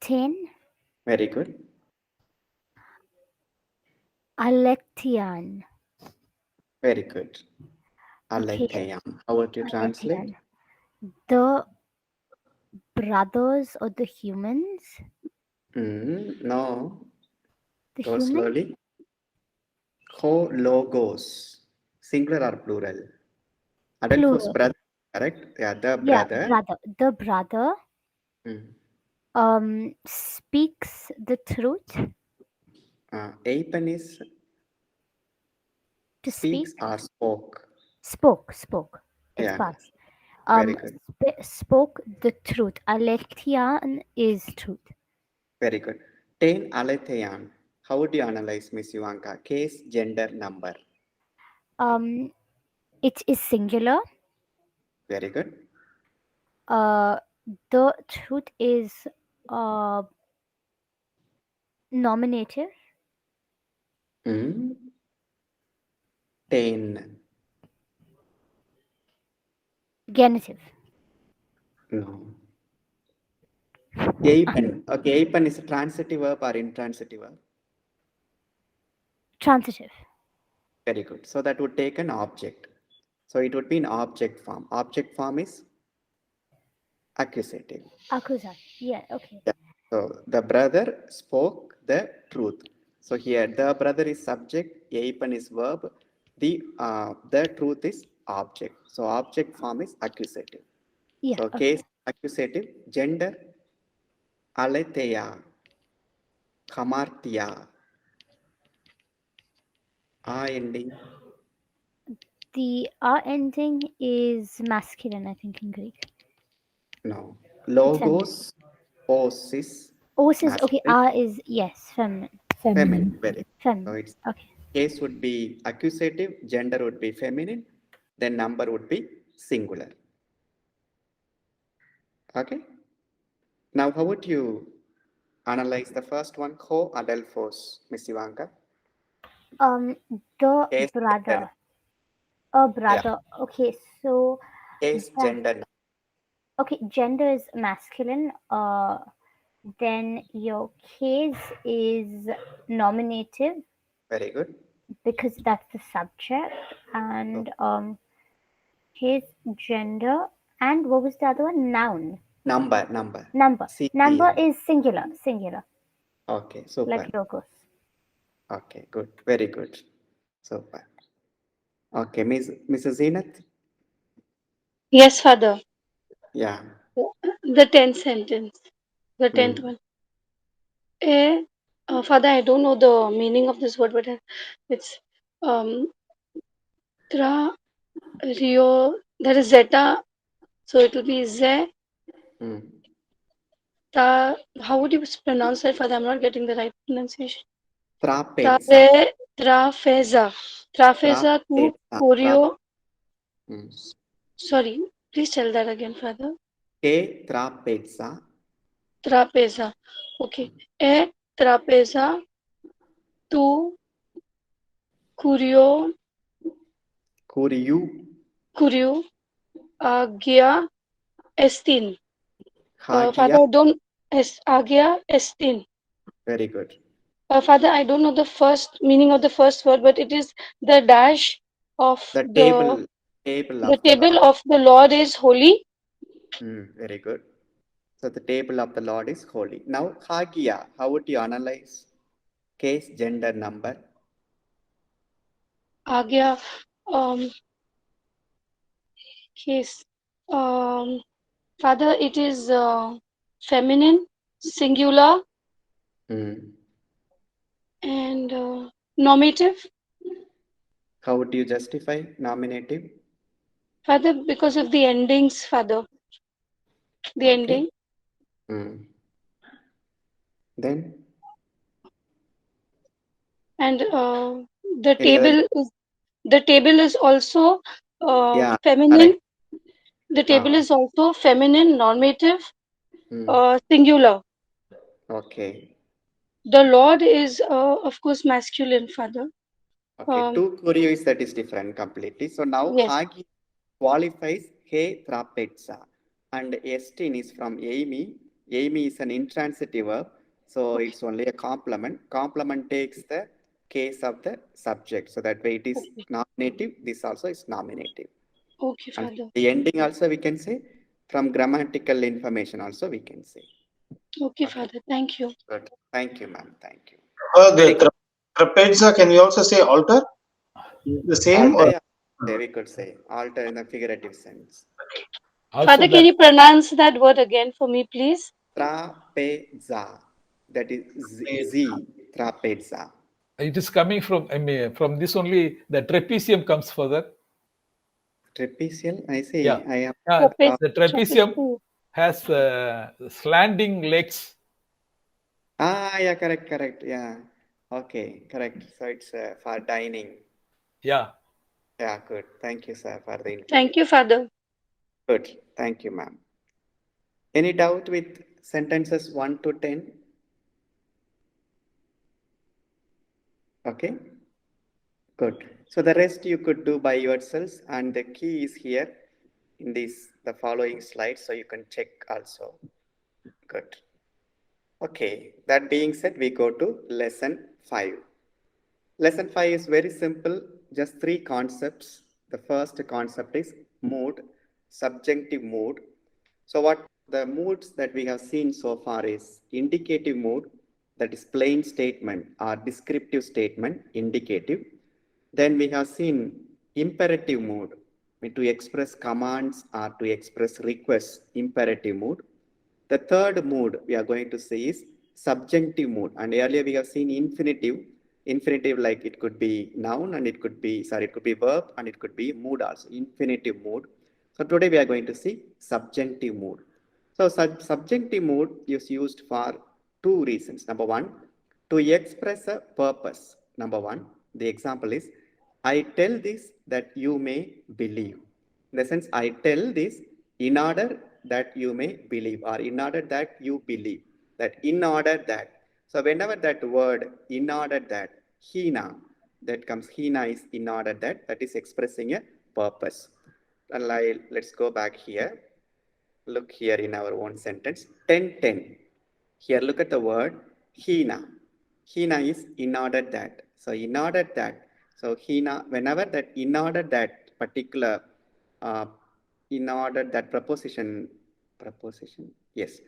10, Very good. Alethean. Very good. Okay, Aletheia. How would you translate? Alethean. The brothers or the humans? No. The Go human? slowly. Ho logos. Singular or plural? Adelphos Plural. brother, correct? Yeah, the Yeah, brother. brother. The brother Hmm. speaks the truth Apen is to speak. speaks or spoke. Spoke. It's Yeah, past. very good. Spoke the truth. Alethean is truth. Very good. Ten alethean. How would you analyze, Miss Ivanka? Case, gender, number. It is singular. Very good. The truth is nominative. Ten. Genitive. No. Apen. Okay, apen is a transitive verb or intransitive verb? Transitive. Very good. So that would take an object. So it would be in object form. Object form is accusative. Accusative. Yeah, okay. Yeah. So the brother spoke the truth. So here the brother is subject, apen is verb, the truth is object. So object form is accusative. Yeah, So okay. case accusative, gender, aletheia, hamartia, ending. The R ending is masculine, I think, in Greek. No. Logos, os is Os is okay. masculine, R is yes, feminine. feminine. Very good. So Feminine. it's Okay. case would be accusative, gender would be feminine, then number would be singular. Okay. Now, how would you analyze the first one? Ho adelphos, Miss Ivanka. The Case brother. gender. A Yeah. brother. Okay, so Case gender. okay, gender is masculine. Then your case is nominative Very good. because that's the subject, and his gender, and what was the other one? Noun. Number. Number CCBI. is singular. Okay, super. Like logos. Okay, good. Very good. Super. Okay, Mrs. Zenith. Yes, Father. Yeah. The 10th sentence. The 10th one. Father, I don't know the meaning of this word, but it's tra rio. That is zeta. So it will be ze. Ta. How would you pronounce that, Father? I'm not getting the right pronunciation. Trapeza. Trapeza to choreo. Sorry, please tell that again, Father. Trapeza. Trapeza. Okay. Trapeza to choreo. Kuryu. Kuryu. Agya estin. Hagia. Father, I don't. Agya estin. Very good. Father, I don't know the first meaning of the first word, but it is the dash of The table the table of the Lord is holy. Very good. So the table of the Lord is holy. Now Hagia, how would you analyze? Case, gender, number. Agya. Case. Father, it is feminine, singular, and nominative. How would you justify nominative? Father, because of the endings, Father. The ending. Then? And the table is also feminine. Correct. The table is also feminine, normative, singular. Okay. The Lord is, of course, masculine, Father. Okay, two Kuryu that is different completely. So now Yes. Hagi qualifies He Trapetza, and Estin is from Amy. Amy is an intransitive verb, so it's only a complement. Complement takes the case of the subject, so that way it is nominative. This also is nominative. Okay, And Father. the ending also we can say, from grammatical information also we can say. Okay, Father. Thank you. Good. Thank you, ma'am. Thank you. The trapeza, can we also say altar? The same? Altar, we could say. Altar in a figurative sense. Also Father, can you pronounce that word again for me, please? Trapeza. That is Z. Trapeza. it is coming from, I mean, from this only the trapezium comes further. Trapezial? I see. Yeah. I am. The trapezium has slanting legs. Yeah, correct. Yeah. Okay, correct. So it's for dining. Yeah. Yeah, good. Thank you, sir, for the input. Thank you, Father. Good. Thank you, ma'am. Any doubt with sentences 1 to 10? Okay. Good. So the rest you could do by yourselves, and the key is here in the following slides, so you can check also. Good. Okay. That being said, we go to lesson 5. Lesson 5 is very simple, just 3 concepts. The first concept is mood, subjunctive mood. So what the moods that we have seen so far is indicative mood, that is plain statement or descriptive statement, indicative. Then we have seen imperative mood, to express commands or to express requests, imperative mood. The third mood we are going to see is subjunctive mood. And earlier we have seen infinitive. Infinitive, like it could be noun and it could be verb and it could be mood also, infinitive mood. So today we are going to see subjunctive mood. So subjunctive mood is used for 2 reasons. Number 1, to express a purpose. Number 1, the example is, I tell this that you may believe. In the sense, I tell this in order that you may believe, or in order that you believe. That in order that. So whenever that word in order that, hina, that comes, hina is in order that is expressing a purpose. And let's go back here. Look here in our own sentence. 10:10. Here look at the word hina. Hina is in order that. So in order that. So hina, whenever that in order that particular in order that preposition, yes,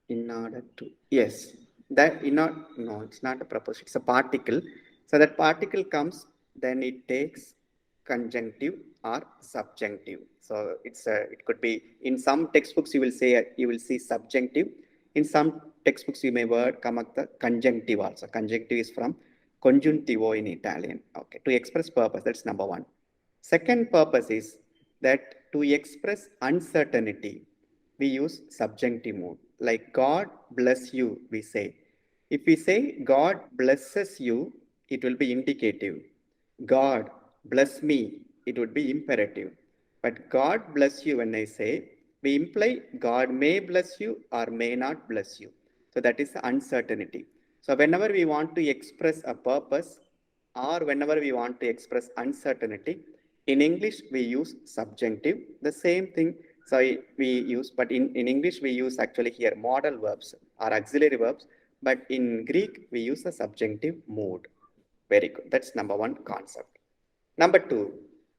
in order to, yes, that in order, no, it's not a preposition, it's a particle. So that particle comes, then it takes conjunctive or subjunctive. So it could be, in some textbooks you will see subjunctive. In some textbooks you may come up the conjunctive also. Conjunctive is from congiuntivo in Italian. Okay, to express purpose, that's number 1. Second purpose is that to express uncertainty, we use subjunctive mood. Like God bless you, we say. If we say God blesses you, it will be indicative. God bless me, it would be imperative. But God bless you, when I say, we imply God may bless you or may not bless you. So that is uncertainty. So whenever we want to express a purpose, or whenever we want to express uncertainty. In English, we use subjunctive, the same thing. So we use, but in English, we use actually here modal verbs or auxiliary verbs, but in Greek, we use the subjunctive mood. Very good. That's number one concept. Number two,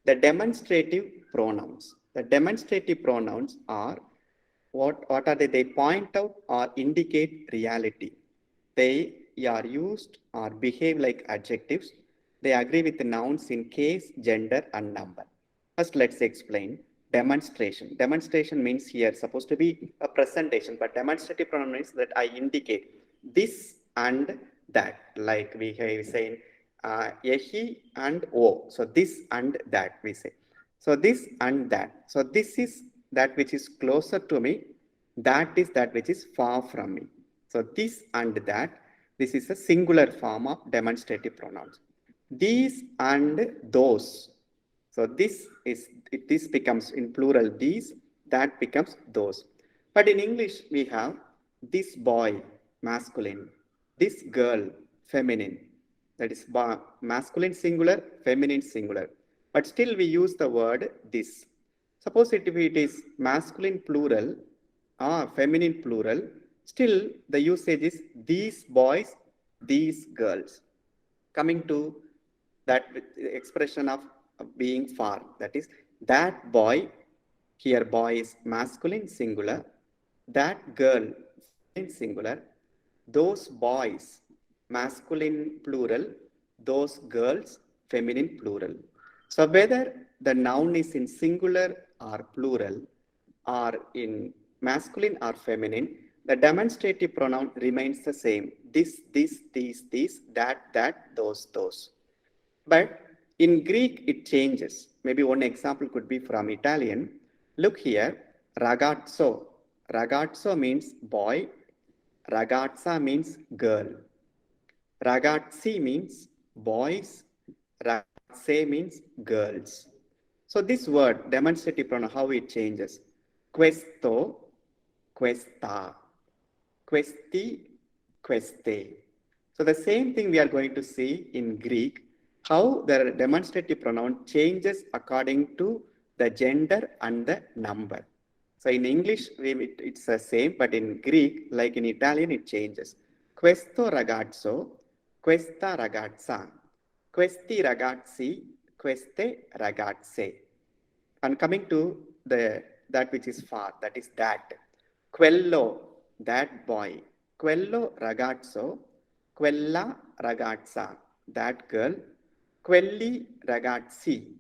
the demonstrative pronouns. The demonstrative pronouns are what are they? They point out or indicate reality. They are used or behave like adjectives. They agree with the nouns in case, gender, and number. First, let's explain demonstration. Demonstration means here supposed to be a presentation, but demonstrative pronoun means that I indicate this and that. Like we say he and o. So this and that we say. So this and that. So this is that which is closer to me. That is that which is far from me. So this and that, this is a singular form of demonstrative pronouns. These and those. So this becomes in plural these, that becomes those. But in English we have this boy, masculine, this girl, feminine. That is masculine singular, feminine singular. But still we use the word this. Suppose if it is masculine plural or feminine plural, still the usage is these boys, these girls. Coming to that expression of being far, that is that boy, here boy is masculine singular, that girl feminine singular, those boys masculine plural, those girls feminine plural. So whether the noun is in singular or plural or in masculine or feminine, the demonstrative pronoun remains the same. This, these, that, those. But in Greek, it changes. Maybe one example could be from Italian. Look here, ragazzo. Ragazzo means boy. Ragazza means girl. Ragazzi means boys. Ragazze means girls. So this word, demonstrative pronoun, how it changes. Questo, questa. Questi, queste. So the same thing we are going to see in Greek, how the demonstrative pronoun changes according to the gender and the number. So in English, it's the same, but in Greek, like in Italian, it changes. Questo ragazzo, questa ragazza, questi ragazzi, queste ragazze. And coming to that which is far, that is that. Quello, that boy. Quello ragazzo, quella ragazza, that girl. Quelli ragazzi,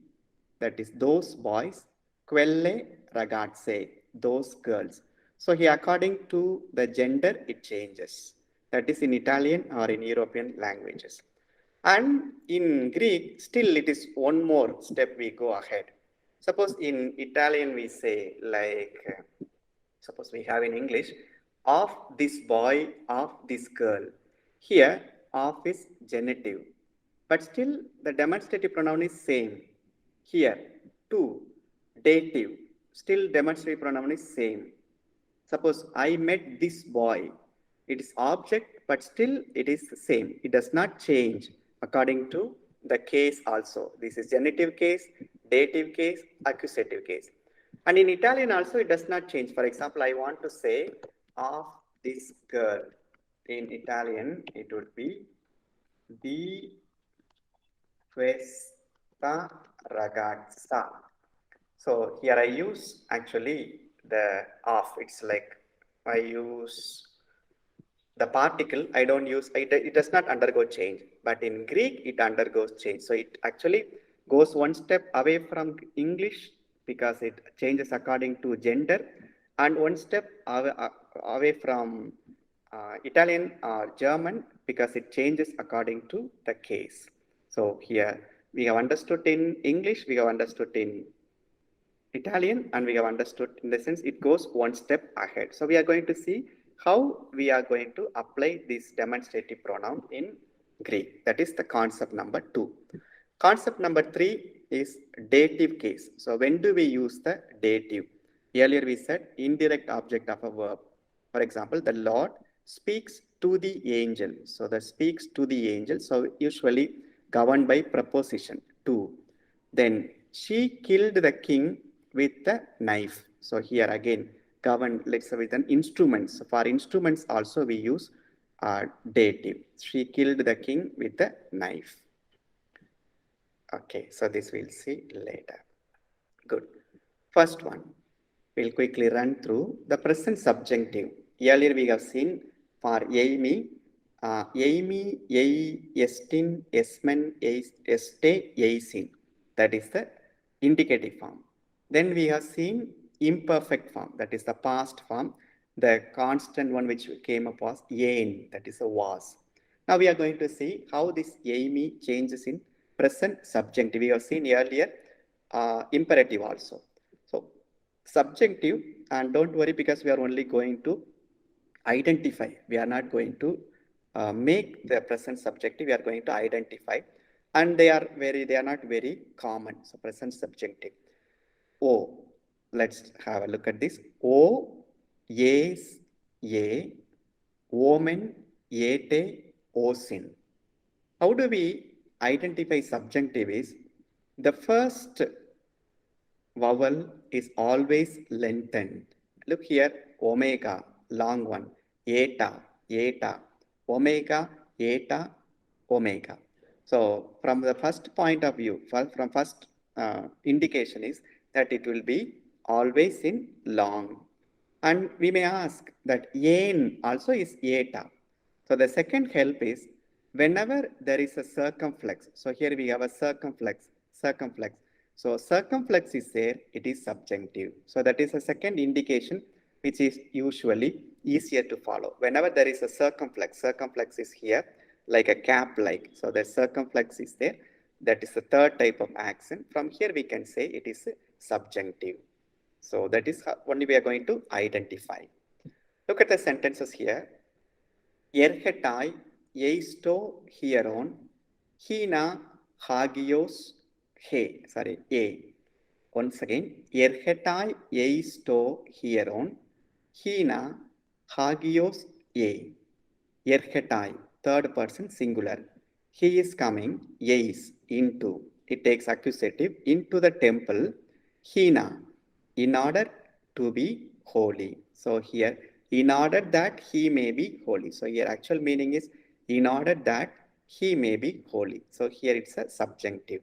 that is those boys. Quelle ragazze, those girls. So here, according to the gender, it changes. That is in Italian or in European languages. And in Greek, still it is one more step we go ahead. Suppose in Italian we say like, suppose we have in English, of this boy, of this girl. Here, of is genitive. But still the demonstrative pronoun is same. Here, to, dative. Still demonstrative pronoun is same. Suppose I met this boy. It is object, but still it is the same. It does not change according to the case also. This is genitive case, dative case, accusative case. And in Italian also it does not change. For example, I want to say of this girl. In Italian, it would be di questa ragazza. So here I use actually the of. It's like I use the particle. I don't use, it does not undergo change. But in Greek, it undergoes change. So it actually goes one step away from English because it changes according to gender, and one step away from Italian or German because it changes according to the case. So here we have understood in English, we have understood in Italian, and we have understood in the sense it goes one step ahead. So we are going to see how we are going to apply this demonstrative pronoun in Greek. That is the concept number 2. Concept number 3 is dative case. So when do we use the dative? Earlier we said indirect object of a verb. For example, the Lord speaks to the angel. So that speaks to the angel. So usually governed by preposition, to. Then she killed the king with a knife. So here again, governed, let's say, with an instrument. So for instruments also we use dative. She killed the king with a knife. Okay, so this we'll see later. Good. First one, we'll quickly run through the present subjunctive. Earlier we have seen for Amy, Amy, Estin, Esmen, Este, Eisin. That is the indicative form. Then we have seen imperfect form, that is the past form. The constant one which came up was Yain, that is a was. Now we are going to see how this Amy changes in present subjunctive. We have seen earlier imperative also. So subjunctive, and don't worry because we are only going to identify. We are not going to make the present subjective. We are going to identify, and they are not very common. So present subjunctive. O. Let's have a look at this. O, yes, ye, omen, yete, osin. How do we identify subjunctive is the first vowel is always lengthened. Look here, omega, long one, eta, eta, omega, eta, omega. So from the first point of view, from first indication is that it will be always in long. And we may ask that yen also is eta. So the second help is whenever there is a circumflex. So here we have a circumflex. So circumflex is there, it is subjunctive. So that is a second indication which is usually easier to follow. Whenever there is a circumflex is here like a cap like. So the circumflex is there. That is the third type of accent. From here we can say it is subjunctive. So that is how only we are going to identify. Look at the sentences here. Erhetai, eisto, hieron, hina, hagios, a. Once again, erhetai, eisto, hieron, hina, hagios, a. Erhetai, third person singular. He is coming, eis, into. It takes accusative, into the temple, hina, in order to be holy. So here, in order that he may be holy. So here actual meaning is in order that he may be holy. So here it's a subjunctive.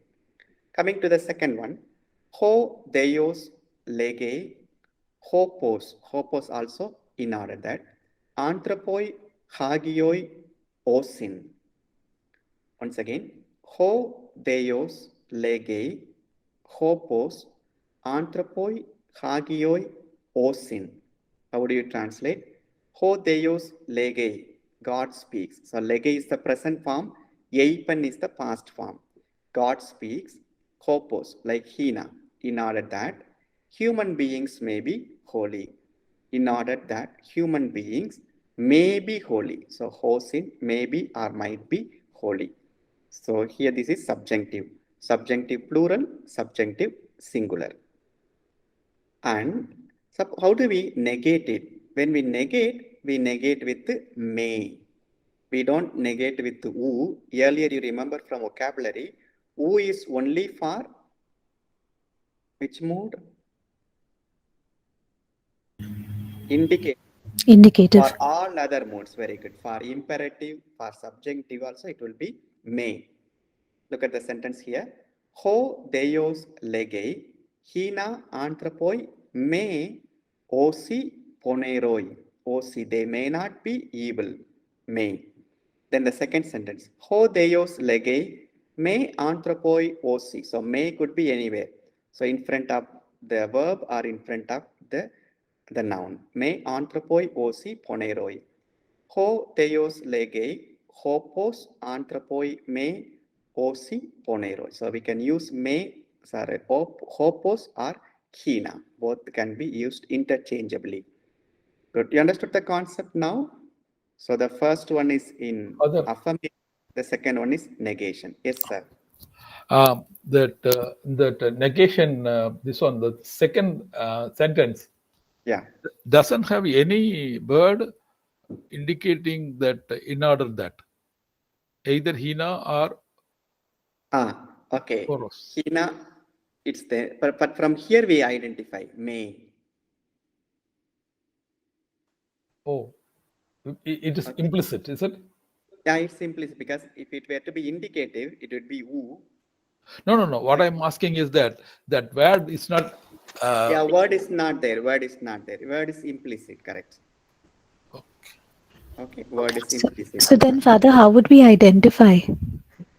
Coming to the second one, ho deos lege, hopos also in order that, anthropoi hagioi osin. Once again, ho deos lege, hopos, anthropoi hagioi osin. How do you translate? Ho deos lege, God speaks. So lege is the present form, eipen is the past form. God speaks, hopos, like hina, in order that human beings may be holy. In order that human beings may be holy. So hosin, may be or might be holy. So here this is subjunctive. Subjunctive plural, subjunctive singular. And so how do we negate it? When we negate with may. We don't negate with oo. Earlier you remember from vocabulary, oo is only for which mode? Indicative. For all other modes, very good. For imperative, for subjunctive also it will be may. Look at the sentence here. Ho deos lege, hina anthropoi me osi poneroi. Osi, they may not be evil. May. Then the second sentence. Ho deos lege, me anthropoi osi. So may could be anywhere. So in front of the verb or in front of the noun. Me anthropoi osi poneroi. Ho theos lege, hopos anthropoi me osi poneroi. So we can use me, hopos or hina. Both can be used interchangeably. Good. You understood the concept now? So the first one is in affirmation. The second one is negation. Yes, sir. That negation, this one, the second sentence, doesn't have any word indicating that in order that either hina or Okay. Poros. Hina, it's there. But from here we identify may. Oh, it is implicit, is it? Yeah, it's implicit because if it were to be indicative, it would be who. No. What I'm asking is that word is not. Yeah, word is not there. Word is not there. Word is implicit, correct? Okay, word is implicit. So then, Father, how would we identify?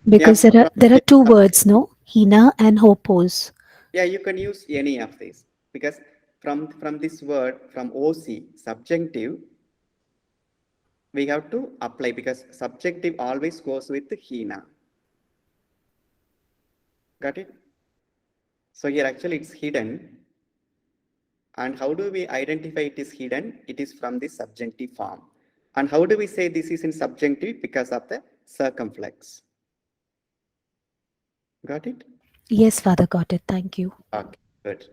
Because Yeah, there are two words, no? Hina and hopos. Yeah, you can use any of these because from this word, from OC, subjunctive, we have to apply because subjective always goes with the hina. Got it? So here actually it's hidden. And how do we identify it is hidden? It is from the subjunctive form. And how do we say this is in subjunctive? Because of the circumflex. Got it? Yes, Father, got it. Thank you. Okay, good.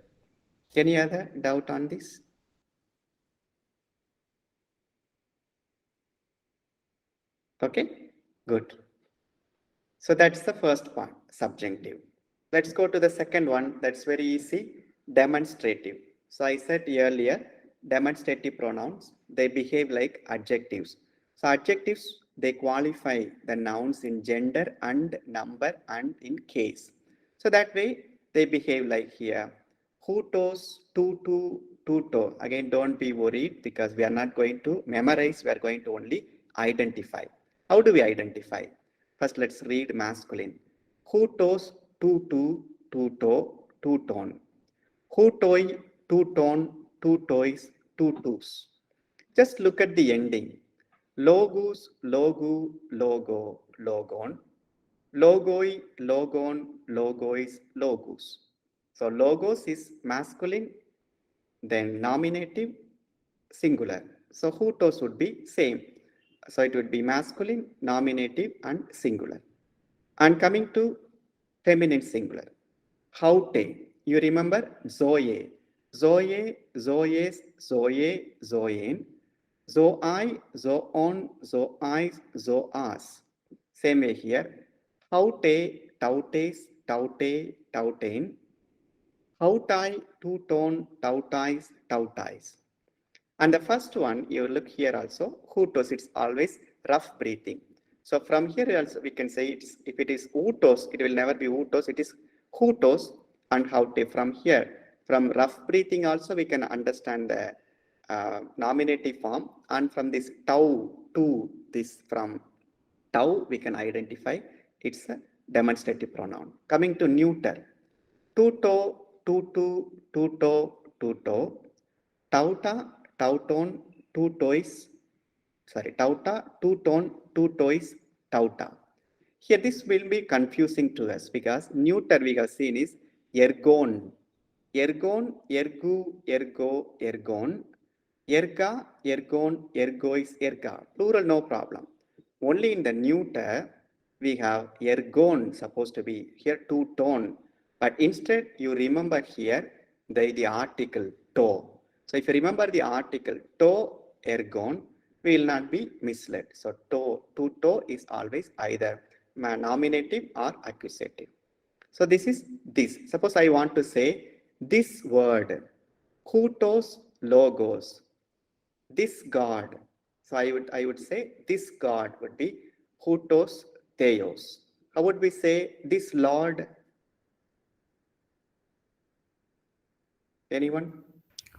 Any other doubt on this? Okay, good. So that's the first part, subjunctive. Let's go to the second one. That's very easy, demonstrative. So I said earlier, demonstrative pronouns, they behave like adjectives. So adjectives, they qualify the nouns in gender and number and in case. So that way they behave like here. Hutos, tutu, tuto. Again, don't be worried because we are not going to memorize, we are going to only identify. How do we identify? First, let's read masculine. Hutos, tutu, tuto, tuton. Hutoi, tuton, tutois, tutus. Just look at the ending. Logus, logu, logo, logon. Logoi, logon, logois, logus. So logos is masculine, then nominative, singular. So hutos would be same. So it would be masculine, nominative, and singular. And coming to feminine singular, haute. You remember zoe. Zoe, zoes, zoe, zoen. Zoai, zoon, zoais, zoas. Same way here. Haute, tautes, taute, tautein. Hautai, tuton, tautais, tautais. And the first one, you look here also, hutos, it's always rough breathing. So from here also we can say it's, if it is utos, it will never be utos, it is hutos and haute. From here, from rough breathing also we can understand the nominative form, and from this tau to this from tau we can identify it's a demonstrative pronoun. Coming to neuter, tuto, tutu, tuto, tuto, tauta, tauton, tauta, tuton, tutois, tauta. Here this will be confusing to us because neuter we have seen is ergon. Ergon, ergu, ergo, ergon. Erga, ergon, ergois, erga. Plural, no problem. Only in the neuter, we have ergon supposed to be here two-tone. But instead, you remember here the article to. So if you remember the article to, ergon, we will not be misled. So to is always either nominative or accusative. So this is this. Suppose I want to say this word, hutos logos, this God. So I would say this God would be hutos theos. How would we say this Lord? Anyone?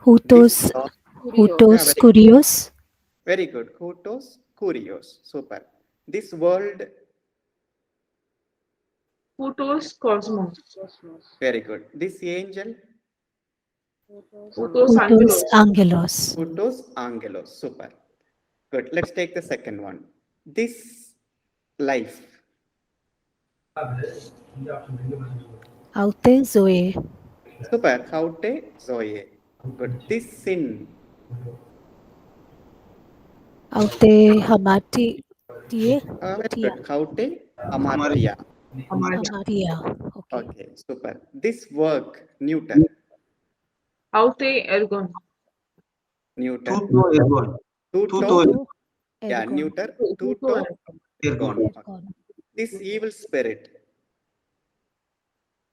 Hutos, This Lord. hutos, Yeah, kurios. very good. Hutos kurios. Super. This world. Hutos cosmos. Very good. This angel. Hutos Hutos, angelos. angelos. Hutos angelos. Super. Good. Let's take the second one. This life. Aute, zoe. Super. Haute zoe. Good. This sin. Aute, hamati, tie, Very tia. good. Haute amartia. Amaria. Okay. Okay. Super. This work. Neuter. Aute ergon. Neuter. Tuto ergon. Tuto. Tuto Yeah. Ergon. Neuter. Tuto Tuto. ergon. Ergon. Ergon. This evil spirit.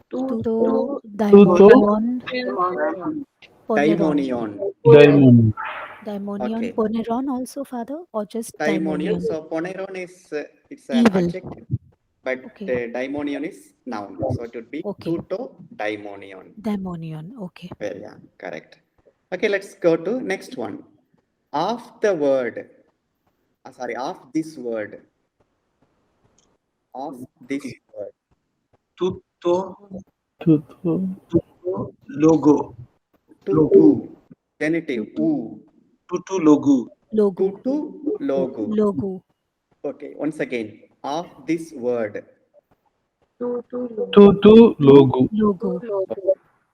Tuto daimonion poneron. Daimonion. Daimonion Okay. poneron also, Father, or just Daimonion. daimonion? So poneron is it's an Evil. adjective, but Okay. daimonion is noun. So it would be Okay. tuto daimonion. Daimonion. Okay. Yeah, correct. Okay, let's go to next one. Of the word. Of this word. Of this Okay. word. Tuto Tuto. logo. Tutu. Genitive. U. Tutu logo. Logo. Tutu logo. Logo. Okay, once again. Of this word. Tuto logo. Logo.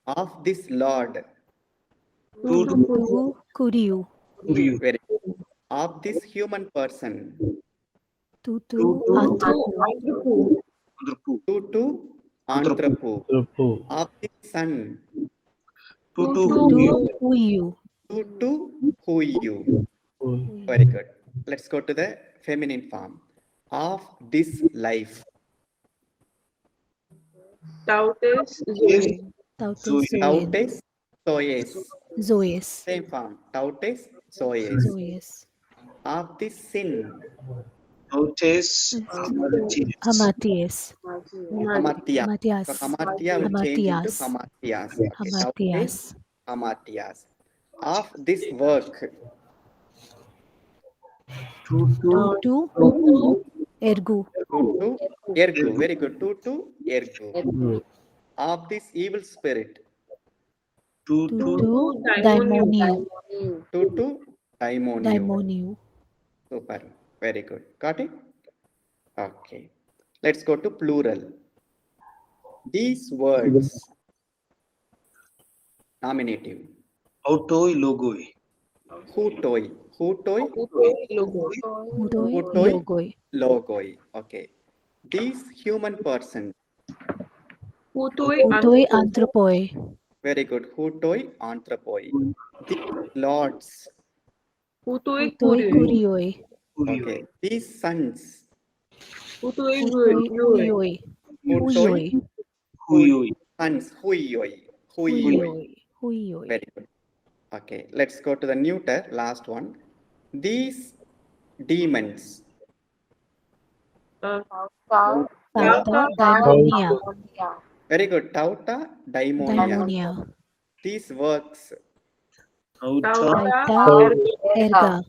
Of this Lord. Tutu kuriu. Ryu. Very good. Of this human person. Tutu anthropo. Tutu anthropo. Tuto. Of this son. Tutu Tutu huiu. Tutu huiyu. Very good. Let's go to the feminine form. Of this life. Tautes Zoe. Tautes zoen. Tautes soes. Zoes. Same form. Tautes soes. Zoes. Of this sin. Notes Hamaties. Hamartia. Hamatias. So hamartia will change into hamartias. Okay. Tautes Hamatias. hamartias. Of this work. Tutu ergu. Tutu ergu. Very good. Tutu ergu. Of this evil spirit. Tutu daimoniu. Tutu daimoniu. Daimoniu. Super. Very good. Got it? Okay. Let's go to plural. These words. Nominative. Autoi logoi. Hutoi. Hutoi. Hutoi Hutoi. logoi. Logoi. Okay. These human persons. Hutoi anthropoi. Very good. Hutoi anthropoi. These lords. Hutoi kurioi. Okay. These sons. Hutoi huioi. Hutoi. Huyoi. Sons. Huioi. Huioi. Huioi. Very good. Okay. Let's go to the neuter. Last one. These demons. Tauta daimonia. Very good. Tauta daimonia. Daimonia. These works. Taita erga.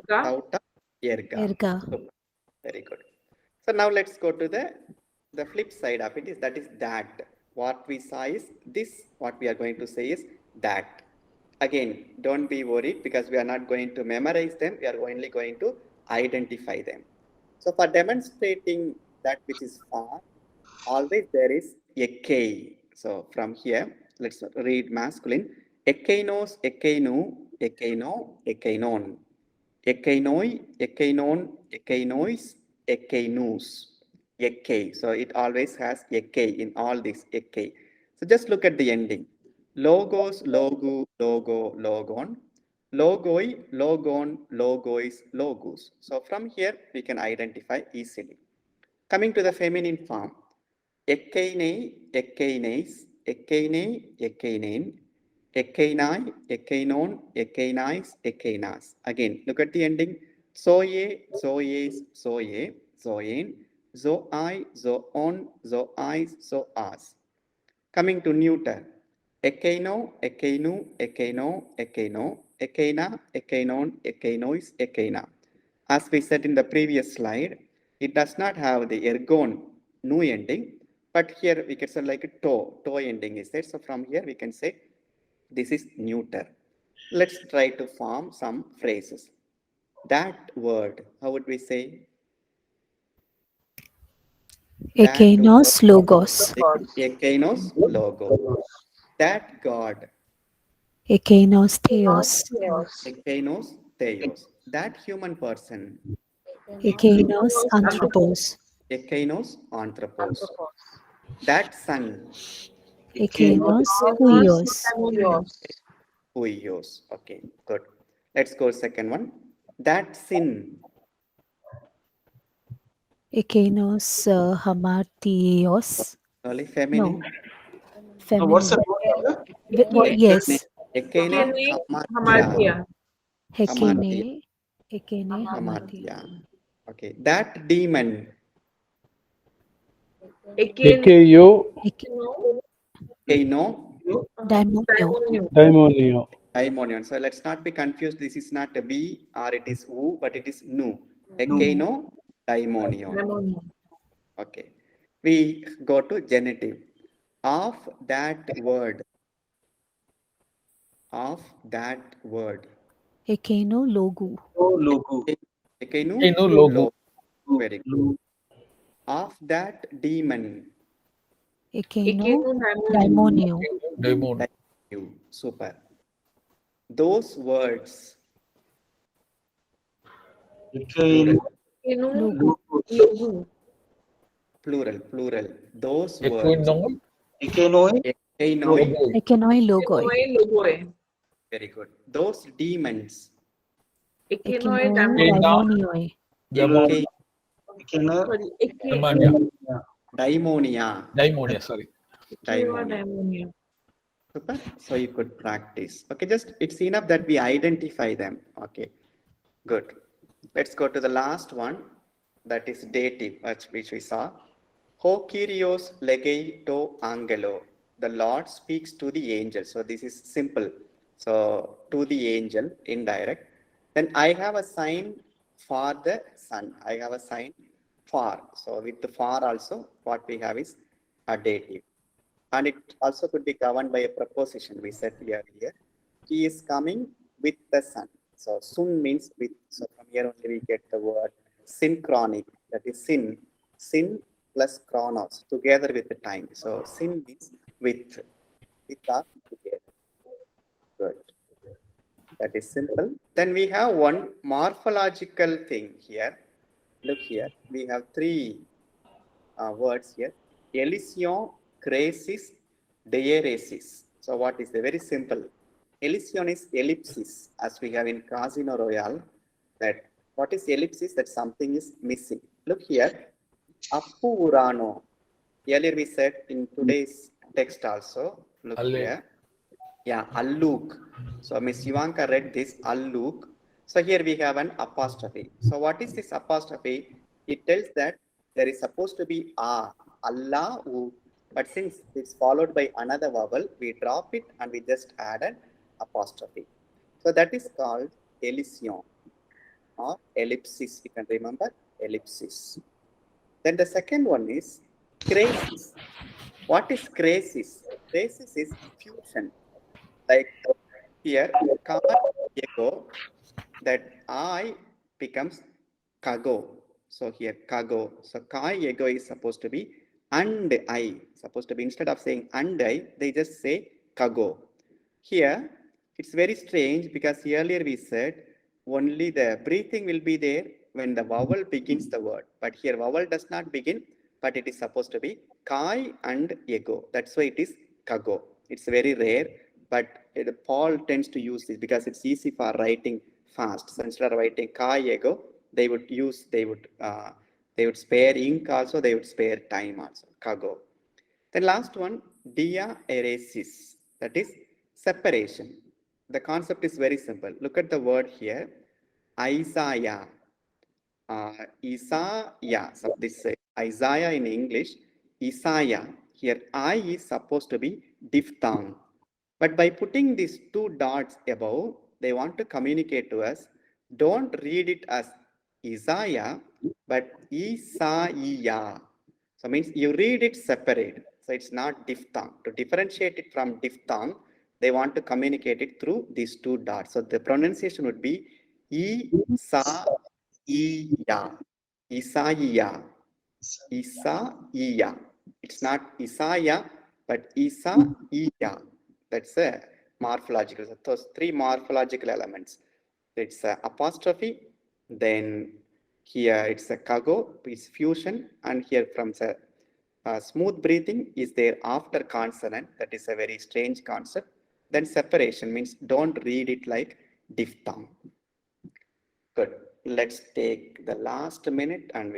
Tauta erga. Erga. Super. Very good. So now let's go to the flip side of it is that is that. What we saw is this, what we are going to say is that. Again, don't be worried because we are not going to memorize them. We are only going to identify them. So for demonstrating that which is far, always there is a K. So from here, let's read masculine. Ekainos, ekainu, ekaino, ekainon. Ekainoi, ekainon, ekainois, ekainus. Ek. So it always has a K in all these Ek. So just look at the ending. Logos, logo, logo, logon. Logoi, logon, logois, logus. So from here we can identify easily. Coming to the feminine form. Ekkainei, ekkaineis, ekkainei, ekkainen, ekkainai, ekkainon, ekkainais, ekkainas. Again, look at the ending. Zoe, zoes, zoe, zoen, zoai, zoon, zoais, zoas. Coming to neuter. Ekkaino, ekkainu, ekkaino, ekkaino, ekkaina, ekkainon, ekkainois, ekkaina. As we said in the previous slide, it does not have the ergon, nu ending, but here we can say like a toe ending is there. So from here we can say this is neuter. Let's try to form some phrases. That word, how would we say? Ekainos logos. Ekainos logo. That God. Ekainos theos. Ekainos theos. That human person. Ekainos anthropos. Ekainos anthropos. That son. Ekainos huios. Huios. Okay, good. Let's go second one. That sin. Ekainos hamartios. Only feminine. So what's the feminine. word? Yes. Ekene Ekene hamartia. Hekene. Hekene Hamartia. hamartia. Okay, that demon. Ekene Ekeyo Keino. Daimonion. Daimonio. Daimonion. So let's not be confused. This is not a B or it is U, but it is Nu. Ekeino daimonion. Pneumonia. Okay. We go to genitive. Of that word. Of that word. Ekeno logu. Logo. Ekenu Ekeno logo. Very good. Of that demon. Ekeno Ekeno daimonio. Daimon. Super. Those words. Ekeno Ekeno logo. Plural. Those words. Equinoi. Ekenoi Ekenoi. Ekenoi logoi. Ekenoi logoe. Very good. Those demons. Ekenoi Ekenoi daimonioi. Demon. Ekena Sorry, Demania. Daimonia. Daimonia, sorry. Daimonia. Super. So you could practice. Okay, just it's enough that we identify them. Okay, good. Let's go to the last one. That is dative, which we saw. Ho Kyrios legeito angelo. The Lord speaks to the angel. So this is simple. So to the angel, indirect. Then I have a sign for the son. I have a sign for. So with the for also, what we have is a dative. And it also could be governed by a preposition we said earlier. He is coming with the sun. So sun means with. So from here only we get the word synchronic. That is sin. Sin plus chronos together with the time. So sin means with or together. Good. That is simple. Then we have one morphological thing here. Look here. We have three words here. Elysion, crisis, diaresis. So what is the very simple? Elysion is ellipsis, as we have in Casino Royale. That what is ellipsis? That something is missing. Look here. Appu Urano. Earlier we said in today's text also. Look Alle. here. Yeah, Alluk. So Miss Ivanka read this Alluk. So here we have an apostrophe. So what is this apostrophe? It tells that there is supposed to be Allah, but since it's followed by another vowel, we drop it and we just add an apostrophe. So that is called elision or ellipsis. You can remember ellipsis. Then the second one is crisis. What is crisis? Crisis is fusion. Like here, ka ego, that I becomes kago. So here kago. So ka ego is supposed to be and I. Supposed to be instead of saying and I, they just say kago. Here, it's very strange because earlier we said only the breathing will be there when the vowel begins the word. But here vowel does not begin, but it is supposed to be kai and ego. That's why it is kago. It's very rare, but Paul tends to use this because it's easy for writing fast. So instead of writing kai ego, they would spare ink also, they would spare time also. Kago. The last one, diaeresis, that is separation. The concept is very simple. Look at the word here, Isaiah. Isaiah, so this Isaiah in English, Isaiah. Here I is supposed to be diphthong. But by putting these two dots above, they want to communicate to us, don't read it as Isaiah, but Isaiah. So means you read it separate. So it's not diphthong. To differentiate it from diphthong, they want to communicate it through these two dots. So the pronunciation would be Isaiah. Isaiah. Isaiah. It's not Isaiah, but Isaiah. That's a morphological. So those three morphological elements. It's a apostrophe, then here it's a kago, it's fusion, and here from the smooth breathing is there after consonant. That is a very strange concept. Then separation means don't read it like diphthong. Good. Let's take the last minute and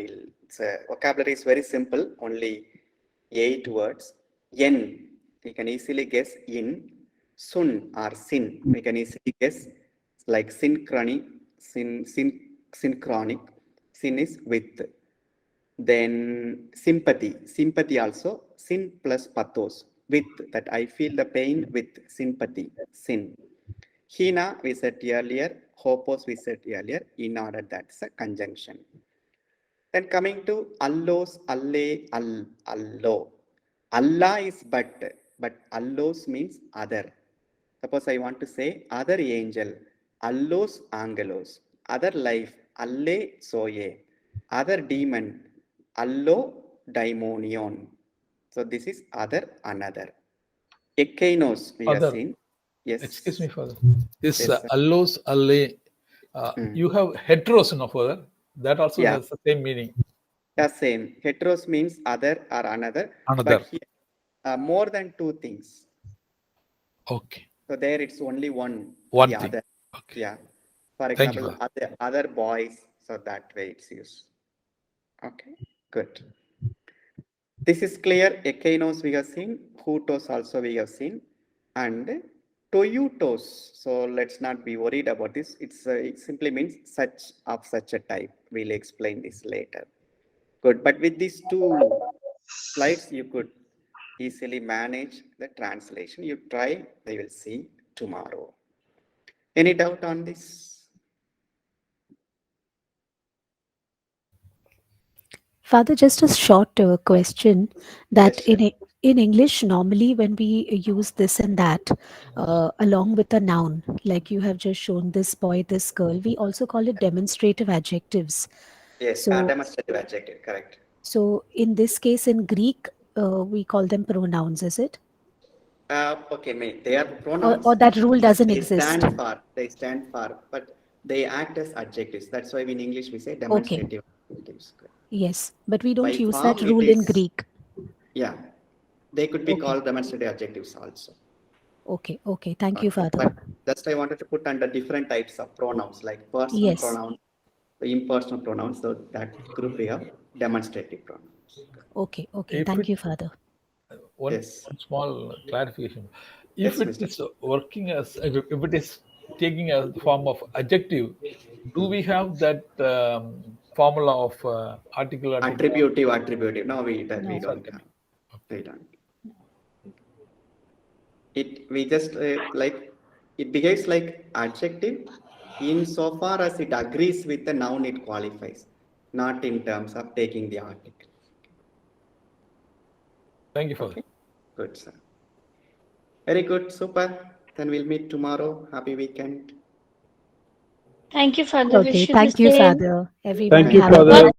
vocabulary is very simple, only 8 words. Yen. we can easily guess in. Sun or sin, we can easily guess like synchronic. Sin is with. Then sympathy also, sin plus pathos, with that I feel the pain with sympathy, sin. Hina we said earlier, hopos we said earlier, in order that's a conjunction. Then coming to allos, allo. Allah is but allos means other. Suppose I want to say other angel, allos angelos, other life, alle soye, other demon, allo daimonion. So this is other, another. Ekainos we have Other. seen. Yes. Excuse me, Father. This Yes, sir. allos, alle, you have heteros, no, Father? That also Yeah. has the same meaning. Yeah, same. Heteros means other or another. Another. But here, more than two things. Okay. So there it's only one One the thing. other. Okay. Yeah. For Thank you, example, Father. other boys. So that way it's used. Okay, good. This is clear. Ekainos we have seen. Hutos also we have seen. And toyutos. So let's not be worried about this. It simply means such a type. We'll explain this later. Good. But with these two slides, you could easily manage the translation. You try, they will see tomorrow. Any doubt on this? Father, just a short question that Yes, in English, normally when we use this and that along with a noun, like you have just shown this boy, this girl, we also call it demonstrative adjectives. yes, So, demonstrative adjective, correct. so in this case, in Greek, we call them pronouns, is it? Okay, they are pronouns. Or that rule doesn't They exist? stand for, but they act as adjectives. That's why in English we say Okay. demonstrative adjectives. Yes, but we don't By use form, that it rule in is, Greek. yeah, they could be Okay. called demonstrative adjectives also. Okay. Okay. Thank you, Okay, Father. but that's why I wanted to put under different types of pronouns, like personal Yes. pronouns, impersonal pronouns. So that group we have demonstrative pronouns. Okay. Okay. If Thank it, you, Father. one Yes. small clarification. Yes, If it Mr. is working as, if it is taking a form of adjective, do we have that formula of article? Attributive. No, we No. don't have. We don't. We just like it behaves like adjective insofar as it agrees with the noun it qualifies, not in terms of taking the article. Thank you, Father. Okay, good, sir. Very good, super. Then we'll meet tomorrow. Happy weekend. Thank you, Father. Okay. Wish you the Thank you, same. Father. Everyone Thank you, have a Father. good